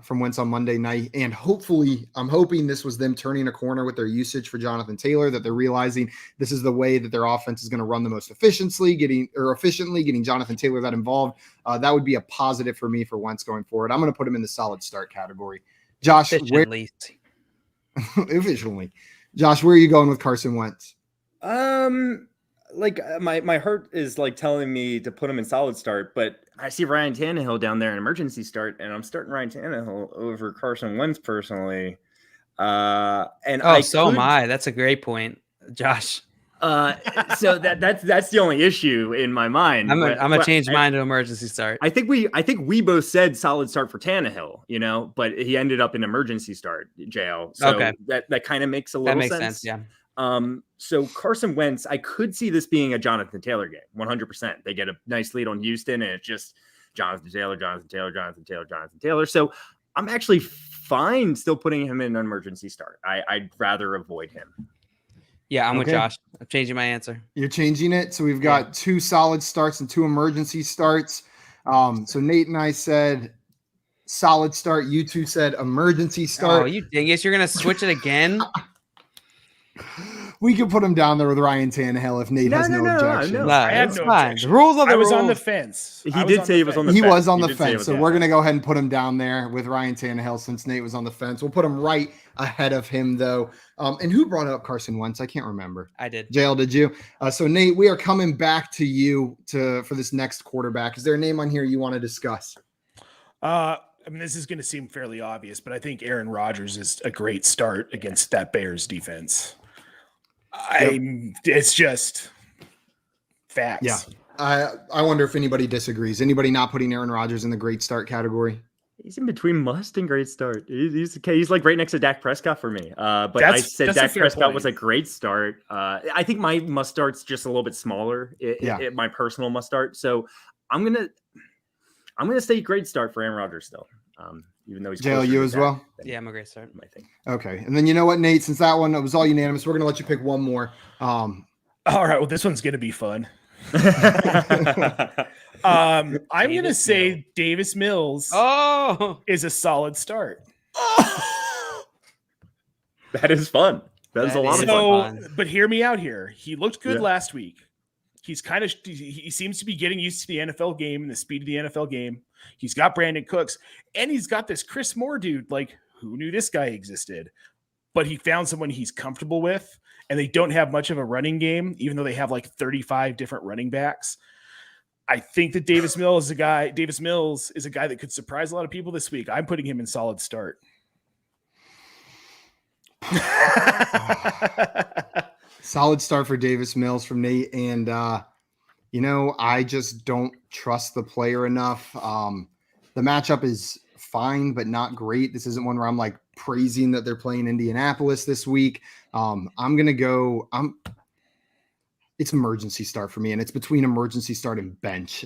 Wentz on Monday night, and I'm hoping this was them turning a corner with their usage for Jonathan Taylor, that they're realizing this is the way that their offense is going to run the most efficiently, getting Jonathan Taylor that involved. That would be a positive for me for Wentz going forward. I'm going to put him in the solid start category. Josh, efficiently. Josh, where are you going with Carson Wentz? My heart is like telling me to put him in solid start, but I see Ryan Tannehill down there in emergency start, and I'm starting Ryan Tannehill over Carson Wentz personally. Am I. That's a great point, Josh. So that's the only issue in my mind. I'm gonna change mine to emergency start. I think we both said solid start for Tannehill, but he ended up in emergency start, JL. So okay. that kind of makes a little sense. Yeah. So Carson Wentz, I could see this being a Jonathan Taylor game, 100%. They get a nice lead on Houston, and it's just Jonathan Taylor. So I'm actually fine still putting him in an emergency start. I'd rather avoid him. Yeah, I'm with Josh. I'm changing my answer. You're changing it. So we've got 2 solid starts and 2 emergency starts. So Nate and I said solid start. You two said emergency start. Oh, you dingus. You're going to switch it again? We could put him down there with Ryan Tannehill if Nate has no objection. I had no objection. The rules are the rules. I was on the fence. He did say he was on the fence. He was on the fence. So we're going to go ahead and put him down there with Ryan Tannehill since Nate was on the fence. We'll put him right ahead of him, though. And who brought up Carson Wentz? I can't remember. I did. JL, did you? So, Nate, we are coming back to you for this next quarterback. Is there a name on here you want to discuss? I mean, this is going to seem fairly obvious, but I think Aaron Rodgers is a great start against that Bears defense. It's just facts. Yeah. I wonder if anybody disagrees. Anybody not putting Aaron Rodgers in the great start category? He's in between must and great start. He's like right next to Dak Prescott for me. But I said Dak Prescott was a great start. I think my must start's just a little bit smaller. My personal must start. So I'm gonna say great start for Aaron Rodgers still. Even though he's JL, you as well? Yeah, I'm a great start. I think. Okay. And then you know what, Nate, since that one was all unanimous, we're going to let you pick one more. All right. Well, this one's going to be fun. I'm going to say Davis Mills is a solid start. That is fun. That is a lot of fun. But hear me out here. He looked good last week. he seems to be getting used to the NFL game and the speed of the NFL game. He's got Brandon Cooks, and he's got this Chris Moore dude. Like, who knew this guy existed? But he found someone he's comfortable with, and they don't have much of a running game, even though they have like 35 different running backs. I think that Davis Mills is a guy that could surprise a lot of people this week. I'm putting him in solid start. Solid start for Davis Mills from Nate. And, I just don't trust the player enough. The matchup is fine, but not great. This isn't one where I'm like praising that they're playing Indianapolis this week. It's emergency start for me, and it's between emergency start and bench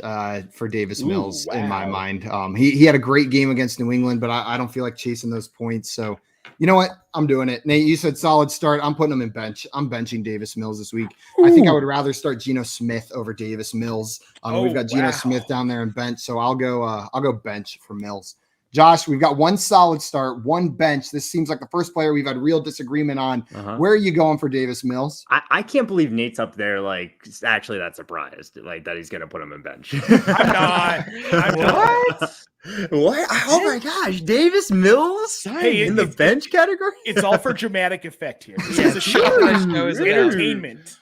for Davis Mills in my mind. He had a great game against New England, but I don't feel like chasing those points. So you know what? I'm doing it. Nate, you said solid start. I'm putting him in bench. I'm benching Davis Mills this week. I think I would rather start Geno Smith over Davis Mills. We've got Geno Smith down there in bench, so I'll go bench for Mills. Josh, we've got one solid start, one bench. This seems like the first player we've had real disagreement on. Where are you going for Davis Mills? I can't believe Nate's up there, like, actually that surprised, like, that he's going to put him in bench. I'm not. What? Oh, my gosh. Davis Mills in the bench category? It's all for dramatic effect here. This is a show. Shows it Entertainment.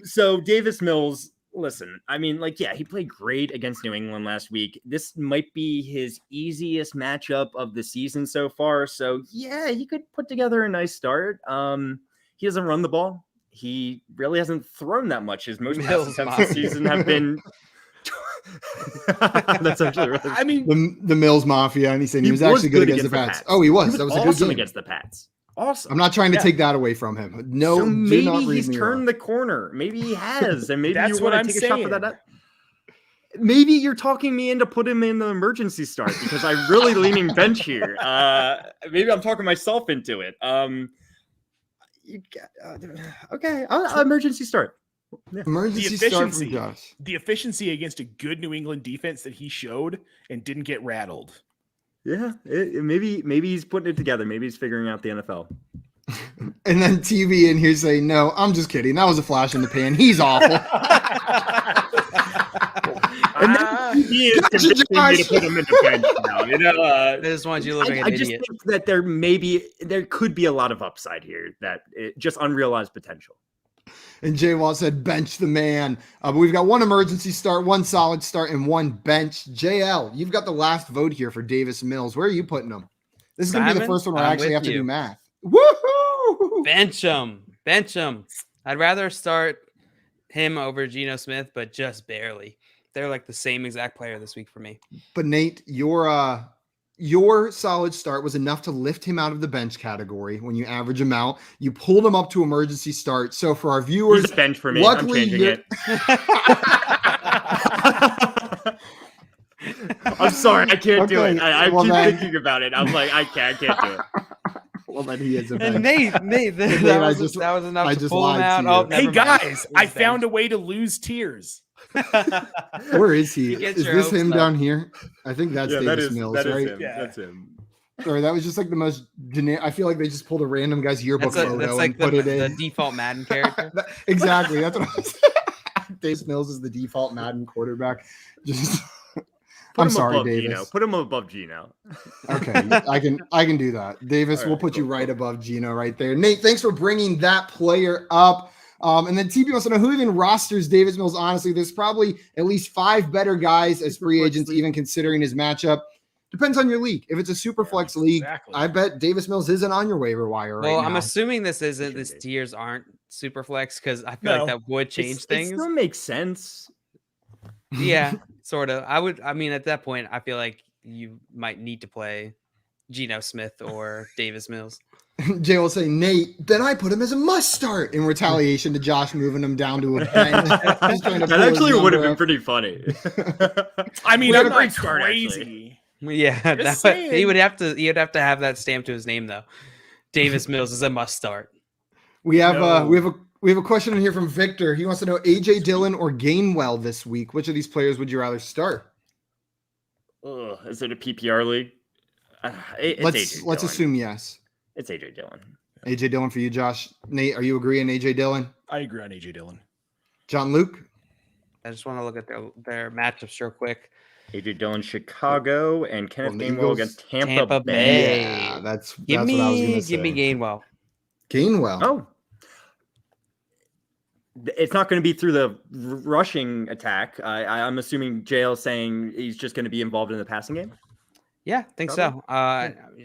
So Davis Mills, listen, I mean, like, yeah, he played great against New England last week. This might be his easiest matchup of the season so far. So, yeah, he could put together a nice start. He doesn't run the ball. He really hasn't thrown that much. His most pass attempts this season have been... That's actually right. I mean, the Mills Mafia, and he said he was actually good against the Pats. Oh, he was. That was a good game against the Pats. Awesome. I'm not trying to take that away from him. No, so maybe he's turned the corner. Maybe he has, and maybe that's you what want I'm to take a saying. shot for that. Maybe you're talking me into putting him in the emergency start because I'm really leaning bench here. Maybe I'm talking myself into it. Okay, I'll emergency start. Yeah. Emergency start for Josh. The efficiency against a good New England defense that he showed and didn't get rattled. Yeah, maybe he's putting it together. Maybe he's figuring out the NFL. And then TV in here saying, "No, I'm just kidding. That was a flash in the pan. He's awful." And then he is convincing me to put him in the bench now. I just want you to look like an idiot. I just think that there could be a lot of upside here. That just unrealized potential. And Jay Wall said, bench the man. But we've got one emergency start, one solid start, and one bench. JL, you've got the last vote here for Davis Mills. Where are you putting him? This is going to be the first one where I actually have to do math. Woohoo! Bench him. Bench him. I'd rather start him over Geno Smith, but just barely. They're like the same exact player this week for me. But Nate, your solid start was enough to lift him out of the bench category when you average him out. You pulled him up to emergency start. So for our viewers, he's a bench for me. Luckily, I'm changing it. I'm sorry, I can't do it. I keep thinking about it. I'm like, I can't do it. Well, then he is a bench. And Nate, that was enough to pull him out. Oh, hey guys, I found a way to lose tears. Where is he? Is this him down here? I think that's Davis Mills, right? Him. Yeah. That's him. Sorry, that was just like the most generic. I feel like they just pulled a random guy's yearbook photo like and put it in. The default Madden character. Exactly. That's what I was Davis Mills is the default Madden quarterback. Just I'm sorry, Davis. Geno. Put him above Geno. Okay, I can do that. Davis, we'll put you right above Geno right there. Nate, thanks for bringing that player up. And then TP wants to know who even rosters Davis Mills. Honestly, there's probably at least 5 better guys as free agents, even considering his matchup. Depends on your league. If it's a super flex league, I bet Davis Mills isn't on your waiver wire right now. Well, I'm assuming these tiers aren't super flex because I feel like that would change things. It still makes sense. Yeah, sort of. I mean, at that point, I feel like you might need to play Geno Smith or Davis Mills. Jay will say, Nate, then I put him as a must start in retaliation to Josh moving him down to a bench. That actually would have been pretty funny. I mean, I'm not crazy. Yeah, he would have to have that stamped to his name though. Davis Mills is a must start. We have a question in here from Victor. He wants to know AJ Dillon or Gainwell this week. Which of these players would you rather start? Is it a PPR league? Let's assume yes. It's AJ Dillon. AJ Dillon for you, Josh. Nate, are you agreeing AJ Dillon? I agree on AJ Dillon. John Luke. I just want to look at their matchups real quick. AJ Dillon, Chicago, and Kenneth the Gainwell Eagles, against Tampa, Tampa Bay. Bay. Yeah, that's Give what I was going me to say. give me Gainwell. Gainwell. Oh, it's not going to be through the rushing attack. I'm assuming JL saying he's just going to be involved in the passing game. Yeah, I think Probably.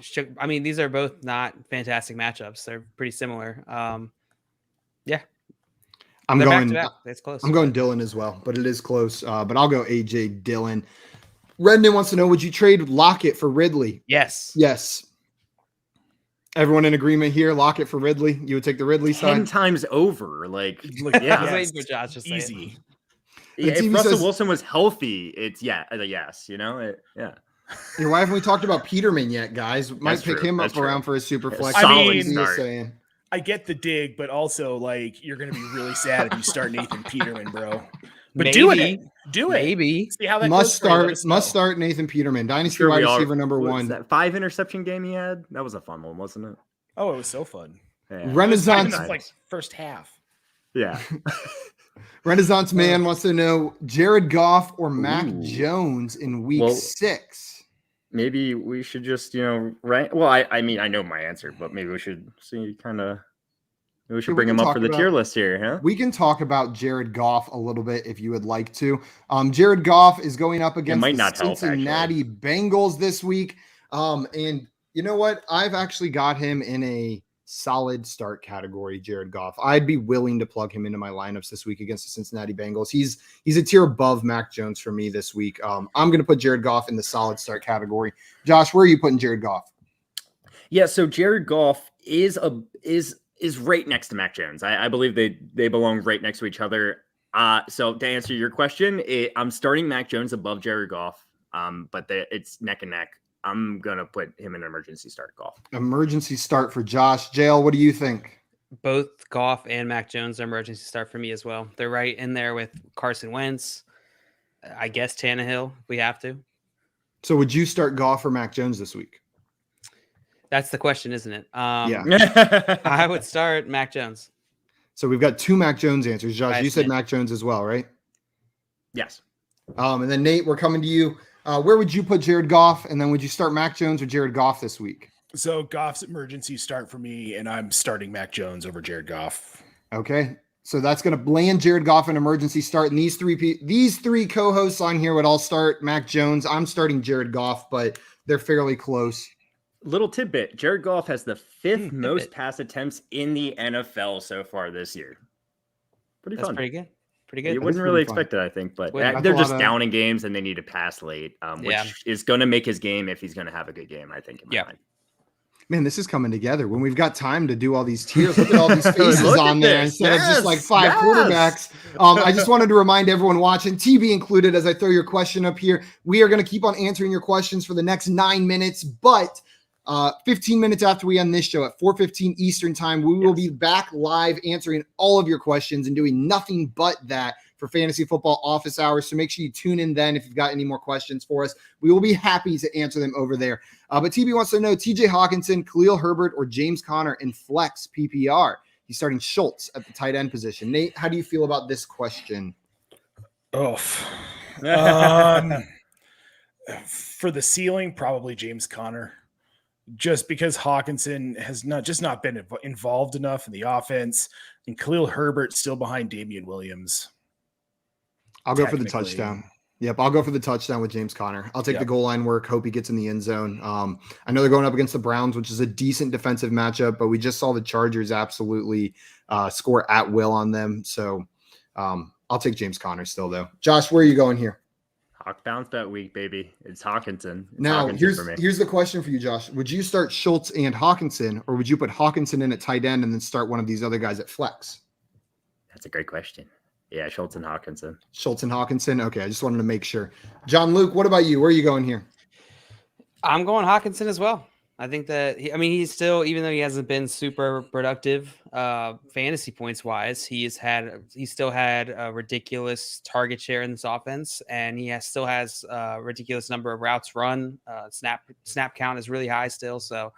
so. I mean, these are both not fantastic matchups. They're pretty similar. Yeah, I'm they're going. back to back. It's close. I'm going Dillon as well, but it is close. But I'll go AJ Dillon. Rendon wants to know: would you trade Lockett for Ridley? Yes. Yes. Everyone in agreement here. Lockett for Ridley. You would take the Ridley 10 side. times over. Like, Yeah, I was Yes. waiting for Josh to say it. Easy. yeah, TV if Russell says- Wilson was healthy, it's yes. You know, yeah. Yeah, why haven't we talked about Peterman yet, guys? Might That's pick true. him That's up true. around for his super Yeah, flex. solid What are you start. saying? I get the dig, but also like you're gonna be really sad if you start Nathan Peterman, bro. But do it. Do it. Maybe. See how that Must goes for you. Let start. us Must know. start Nathan Peterman, dynasty Sure, wide we all- receiver number what was one. that 5 interception game he had? That was a fun one, wasn't it? Oh, it was so fun. Yeah. Even Renaissance. the, like first half. Yeah. Renaissance man wants to know Jared Goff or Mac Ooh. Jones in week Well, 6. Maybe we should just, right? Well, I mean, I know my answer, but maybe we should see we should we bring can him up talk for the about- tier list here, huh? We can talk about Jared Goff a little bit if you would like to. Jared Goff is going up against might the not help, Cincinnati Bengals this week. And you know what? I've actually got him in a solid start category, Jared Goff. I'd be willing to plug him into my lineups this week against the Cincinnati Bengals. He's a tier above Mac Jones for me this week. I'm going to put Jared Goff in the solid start category. Josh, where are you putting Jared Goff? Yeah, so Jared Goff is right next to Mac Jones. I believe they belong right next to each other. So to answer your question, I'm starting Mac Jones above Jared Goff. But it's neck and neck. I'm gonna put him in an emergency start, Goff. Emergency start for Josh. JL, what do you think? Both Goff and Mac Jones are emergency start for me as well. They're right in there with Carson Wentz. I guess Tannehill, if we have to. So would you start Goff or Mac Jones this week? That's the question, isn't it? Yeah. I would start Mac Jones. So we've got 2 Mac Jones answers. Josh, Nice, you said man. Mac Jones as well, right? Yes. And then Nate, we're coming to you. Where would you put Jared Goff? And then would you start Mac Jones or Jared Goff this week? So Goff's emergency start for me, and I'm starting Mac Jones over Jared Goff. Okay. So that's going to land Jared Goff an emergency start. And these three co-hosts on here would all start Mac Jones. I'm starting Jared Goff, but they're fairly close. Little tidbit: Jared Goff has the 5th most tidbit. pass attempts in the NFL so far this year. Pretty That's fun. pretty good. Pretty You good. wouldn't pretty really fun. expect it, I think, but Wouldn't. That's they're a just lot of- down in games and they need to pass late, which Yeah. is going to make his game if he's going to have a good game. I think. In my Yeah. mind. Man, this is coming together. When we've got time to do all these tiers, look at all these faces Look on at there this. instead of just like Yes, 5 yes. quarterbacks. I just wanted to remind everyone watching, TB included, as I throw your question up here, we are going to keep on answering your questions for the next 9 minutes, but 15 minutes after we end this show at 4:15 Eastern time, we will be back live answering all of your questions and doing nothing but that for Fantasy Football Office Hours. So make sure you tune in then if you've got any more questions for us. We will be happy to answer them over there. But TB wants to know TJ Hawkinson, Khalil Herbert, or James Conner in flex PPR. He's starting Schultz at the tight end position. Nate, how do you feel about this question? Oh, for the ceiling, probably James Conner, just because Hawkinson has not been involved enough in the offense, and Khalil Herbert still behind Damian Williams. I'll go for the Technically. touchdown. Yep, I'll go for the touchdown with James Conner. I'll take the Yep. goal line work. Hope he gets in the end zone. I know they're going up against the Browns, which is a decent defensive matchup, but we just saw the Chargers absolutely score at will on them. So I'll take James Conner still, though. Josh, where are you going here? Hawk bounce that week, baby. It's Hawkinson. It's Now, Hawkinson for me. here's the question for you, Josh. Would you start Schultz and Hawkinson, or would you put Hawkinson in at tight end and then start one of these other guys at flex? That's a great question. Yeah, Schultz and Hawkinson. Schultz and Hawkinson? Okay, I just wanted to make sure. John Luke, what about you? Where are you going here? I'm going Hawkinson as well. I think that he's still, even though he hasn't been super productive fantasy points wise, he still had a ridiculous target share in this offense, and he still has a ridiculous number of routes run. Snap count is really high still, so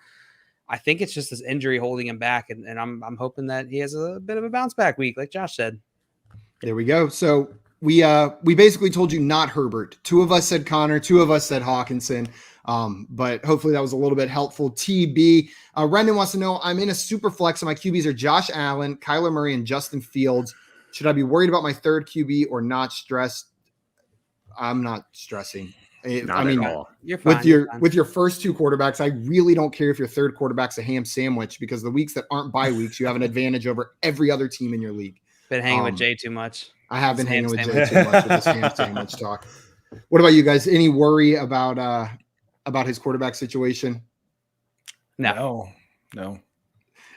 I think it's just this injury holding him back, and I'm hoping that he has a bit of a bounce back week, like Josh said. There we go. So we basically told you not Herbert. 2 of us said Connor, 2 of us said Hawkinson. But hopefully that was a little bit helpful. TB. Rendon wants to know, I'm in a super flex and my QBs are Josh Allen, Kyler Murray, and Justin Fields. Should I be worried about my third QB or not stressed? I'm not stressing. Not at all. You're fine. With your first 2 quarterbacks, I really don't care if your third quarterback's a ham sandwich, because the weeks that aren't bye weeks, you have an advantage over every other team in your league. Been hanging with Jay too much. I have been This ham hanging with Jay too much with this ham sandwich talk. What about you guys? Any worry about his quarterback situation? No.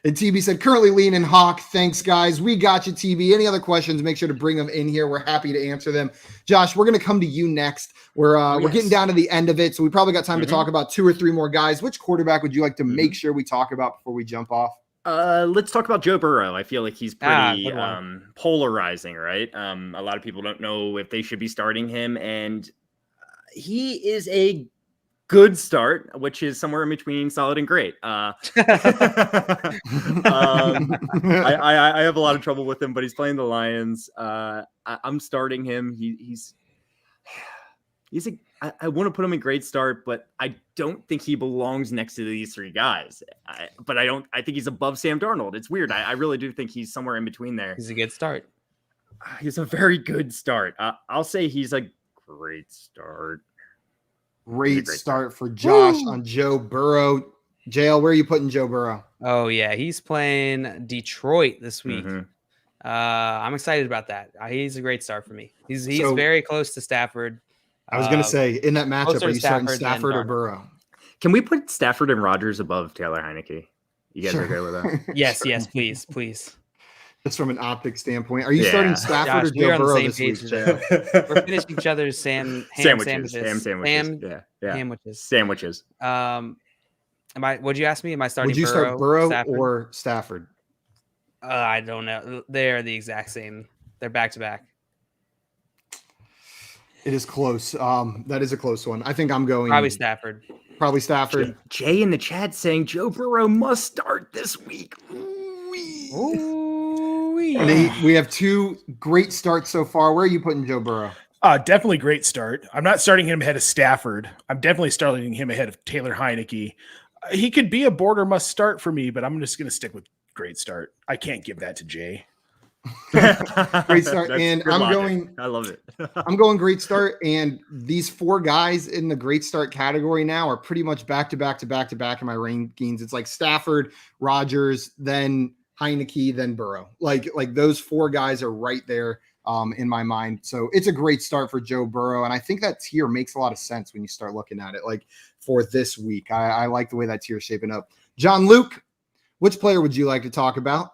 And TB said, currently leaning Hawk. Thanks, guys. We got you, TB. Any other questions, make sure to bring them in here. We're happy to answer them. Josh, we're going to come to you next. We're getting down to the end of it, so we probably got time to talk about 2 or 3 more guys. Which quarterback would you like to make sure we talk about before we jump off? Let's talk about Joe Burrow. I feel like he's pretty good one. polarizing, right? A lot of people don't know if they should be starting him, and he is a good start, which is somewhere in between solid and great. I have a lot of trouble with him, but he's playing the Lions. I'm starting him. I want to put him in great start, but I don't think he belongs next to these 3 guys. I think he's above Sam Darnold. It's weird. I really do think he's somewhere in between there. He's a good start. He's a very good start. I'll say he's a great start. Great start for Josh on Joe Burrow. JL, where are you putting Joe Burrow? Oh, yeah. He's playing Detroit this week. I'm excited about that. He's a great start for me. He's very close to Stafford. I was going to say, in that matchup, are you starting Stafford Stafford or than Burrow? Can we put Stafford and Rodgers above Taylor Heineke? You guys okay with that? Yes, please. Just from an optic standpoint. Are you starting Stafford Josh, or Joe Burrow on the this same week, page JL? We're finishing each other's sandwiches. Sandwiches. Would you ask me? Am I starting Would you start Burrow Stafford? or Stafford? I don't know. They're the exact same. They're back to back. It is close. That is a close one. I think I'm going Probably Stafford. Jay in the chat saying Joe Burrow must start this week. Nate, we have 2 great starts so far. Where are you putting Joe Burrow? Definitely great start. I'm not starting him ahead of Stafford. I'm definitely starting him ahead of Taylor Heineke. He could be a border must start for me, but I'm just going to stick with great start. I can't give that to Jay. Great start. And I love it. I'm going great start. And these 4 guys in the great start category now are pretty much back to back in my rankings. It's like Stafford, Rodgers, then Heineke, then Burrow. Like those 4 guys are right there in my mind. So it's a great start for Joe Burrow. And I think that tier makes a lot of sense when you start looking at it. Like for this week, I like the way that tier is shaping up. John Luke, which player would you like to talk about?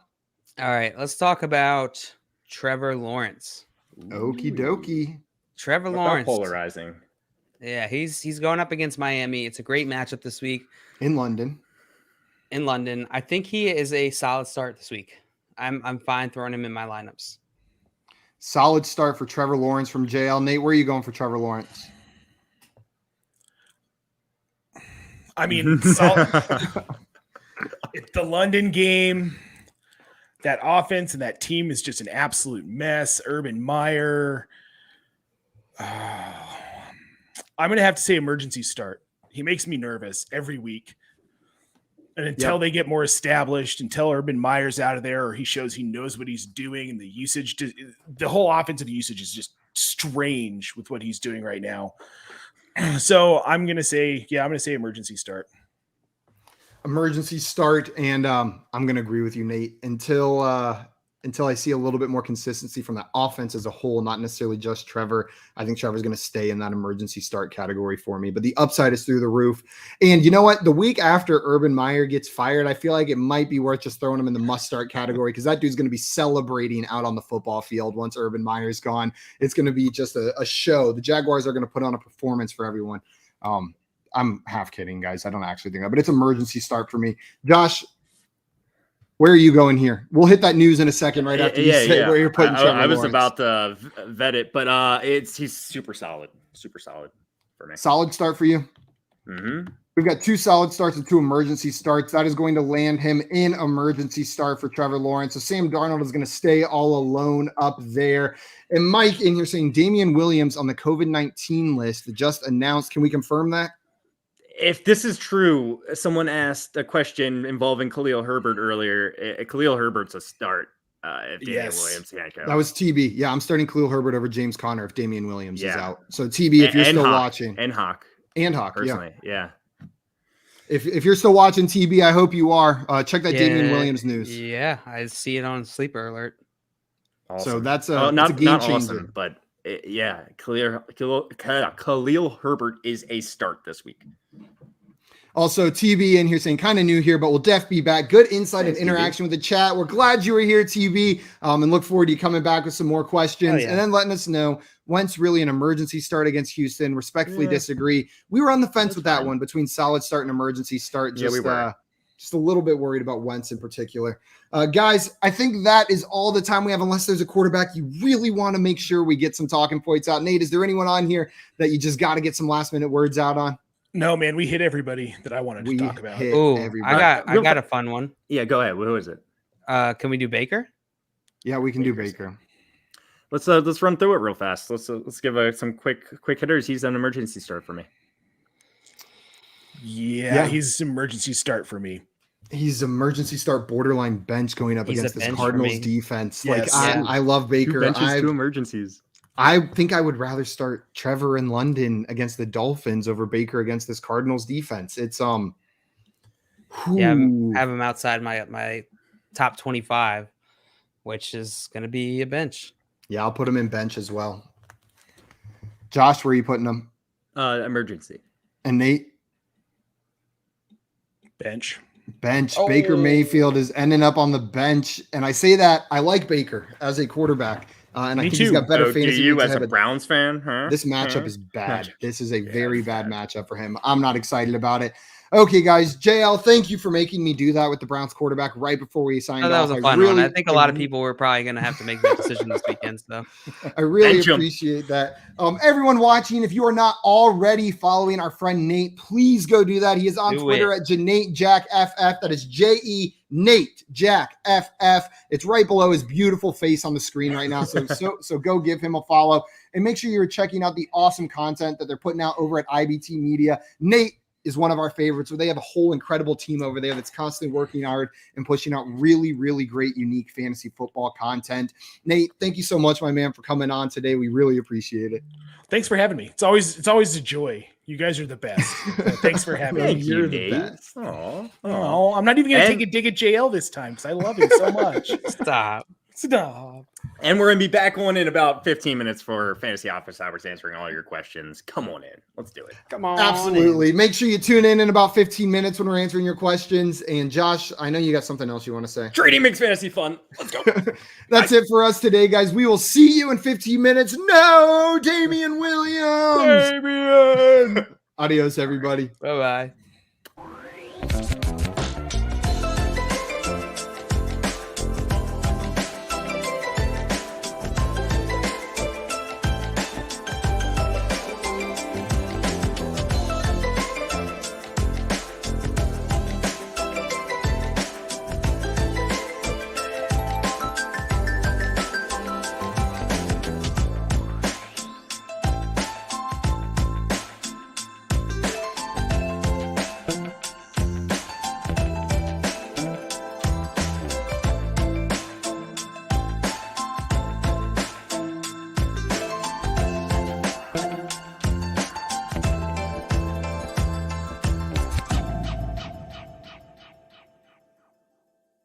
All right, let's talk about Trevor Lawrence. Okie dokie. Trevor Lawrence. Polarizing. Yeah, he's going up against Miami. It's a great matchup this week. In London. I think he is a solid start this week. I'm fine throwing him in my lineups. Solid start for Trevor Lawrence from JL. Nate, where are you going for Trevor Lawrence? I mean, it's the London game. That offense and that team is just an absolute mess. Urban Meyer. I'm going to have to say emergency start. He makes me nervous every week. And until they get more established, until Urban Meyer's out of there or he shows he knows what he's doing and the whole offensive usage is just strange with what he's doing right now. So I'm going to say emergency start. Emergency start, and I'm going to agree with you, Nate. Until I see a little bit more consistency from the offense as a whole, not necessarily just Trevor, I think Trevor's going to stay in that emergency start category for me. But the upside is through the roof. And you know what? The week after Urban Meyer gets fired, I feel like it might be worth just throwing him in the must-start category because that dude's going to be celebrating out on the football field once Urban Meyer's gone. It's going to be just a show. The Jaguars are going to put on a performance for everyone. I'm half kidding, guys. I don't actually think that, but it's emergency start for me. Josh, where are you going here? We'll hit that news in a second, right after you say where you're putting Trevor I was Lawrence. about to vet it, but he's super solid for me. Solid start for you. Mm-hmm. We've got 2 solid starts and 2 emergency starts. That is going to land him in emergency start for Trevor Lawrence. So Sam Darnold is going to stay all alone up there. And Mike in here saying Damian Williams on the COVID-19 list just announced. Can we confirm that? If this is true, someone asked a question involving Khalil Herbert earlier. Khalil Herbert's a start. If Damian Williams can't go. That was TB. Yeah, I'm starting Khalil Herbert over James Conner if Damian Williams is out. So TB, if you're still watching. And Hawk. And Hawk, personally, yeah. If you're still watching TB, I hope you are. Check that Damian Williams news. Yeah, I see it on Sleeper Alert. Awesome. So that's a not game changer. Awesome, but Khalil Herbert is a start this week. Also, TB in here saying kind of new here, but we'll def be back. Good insight and interaction with the chat. We're glad you were here, TB, and look forward to you coming back with some more questions and then letting us know Wentz really an emergency start against Houston. Respectfully disagree. We were on the fence with that one between solid start and emergency start. Just, we were. Just a little bit worried about Wentz in particular. Guys, I think that is all the time we have, unless there's a quarterback you really want to make sure we get some talking points out. Nate, is there anyone on here that you just got to get some last minute words out on? No, man, we hit everybody that I wanted to talk about. Oh, I got a fun one. Yeah, go ahead. Who is it? Can we do Baker? Yeah, we can do Baker. Let's run through it real fast. Let's give some quick hitters. He's an emergency start for me. Yeah, he's an emergency start for me. He's emergency start borderline bench going up against this Cardinals defense. Yes. I love Baker. 2 benches, 2 emergencies. I think I would rather start Trevor in London against the Dolphins over Baker against this Cardinals defense. It's have him outside my top 25, which is going to be a bench. Yeah, I'll put him in bench as well. Josh, where are you putting him? Emergency. And Nate? Bench. Baker Mayfield is ending up on the bench, and I say that I like Baker as a quarterback. And I think he's got better fantasy. Do you as a Browns fan? Huh? This matchup is bad. This is a very bad matchup for him. I'm not excited about it. Okay, guys. JL, thank you for making me do that with the Browns quarterback right before we signed off. That was a fun one. I think a lot of people were probably going to have to make that decision this weekend. So I really appreciate that. Everyone watching, if you are not already following our friend Nate, please go do that. He is on Twitter at JaneTJackFF. That is JE Nate Jack FF. It's right below his beautiful face on the screen right now. So go give him a follow and make sure you're checking out the awesome content that they're putting out over at IBT Media. Nate is one of our favorites. So they have a whole incredible team over there that's constantly working hard and pushing out really, really great, unique fantasy football content. Nate, thank you so much, my man, for coming on today. We really appreciate it. Thanks for having me. It's always a joy. You guys are the best. Thanks for having me. You're the best. Oh, I'm not even going to take a dig at JL this time because I love him so much. Stop. And we're going to be back on in about 15 minutes for Fantasy Office Hours answering all your questions. Come on in. Let's do it. Come on. Absolutely. Make sure you tune in about 15 minutes when we're answering your questions. And Josh, I know you got something else you want to say. Trading makes fantasy fun. Let's go. That's it for us today, guys. We will see you in 15 minutes. No, Damian Williams. Damian. Adios, everybody. Bye-bye.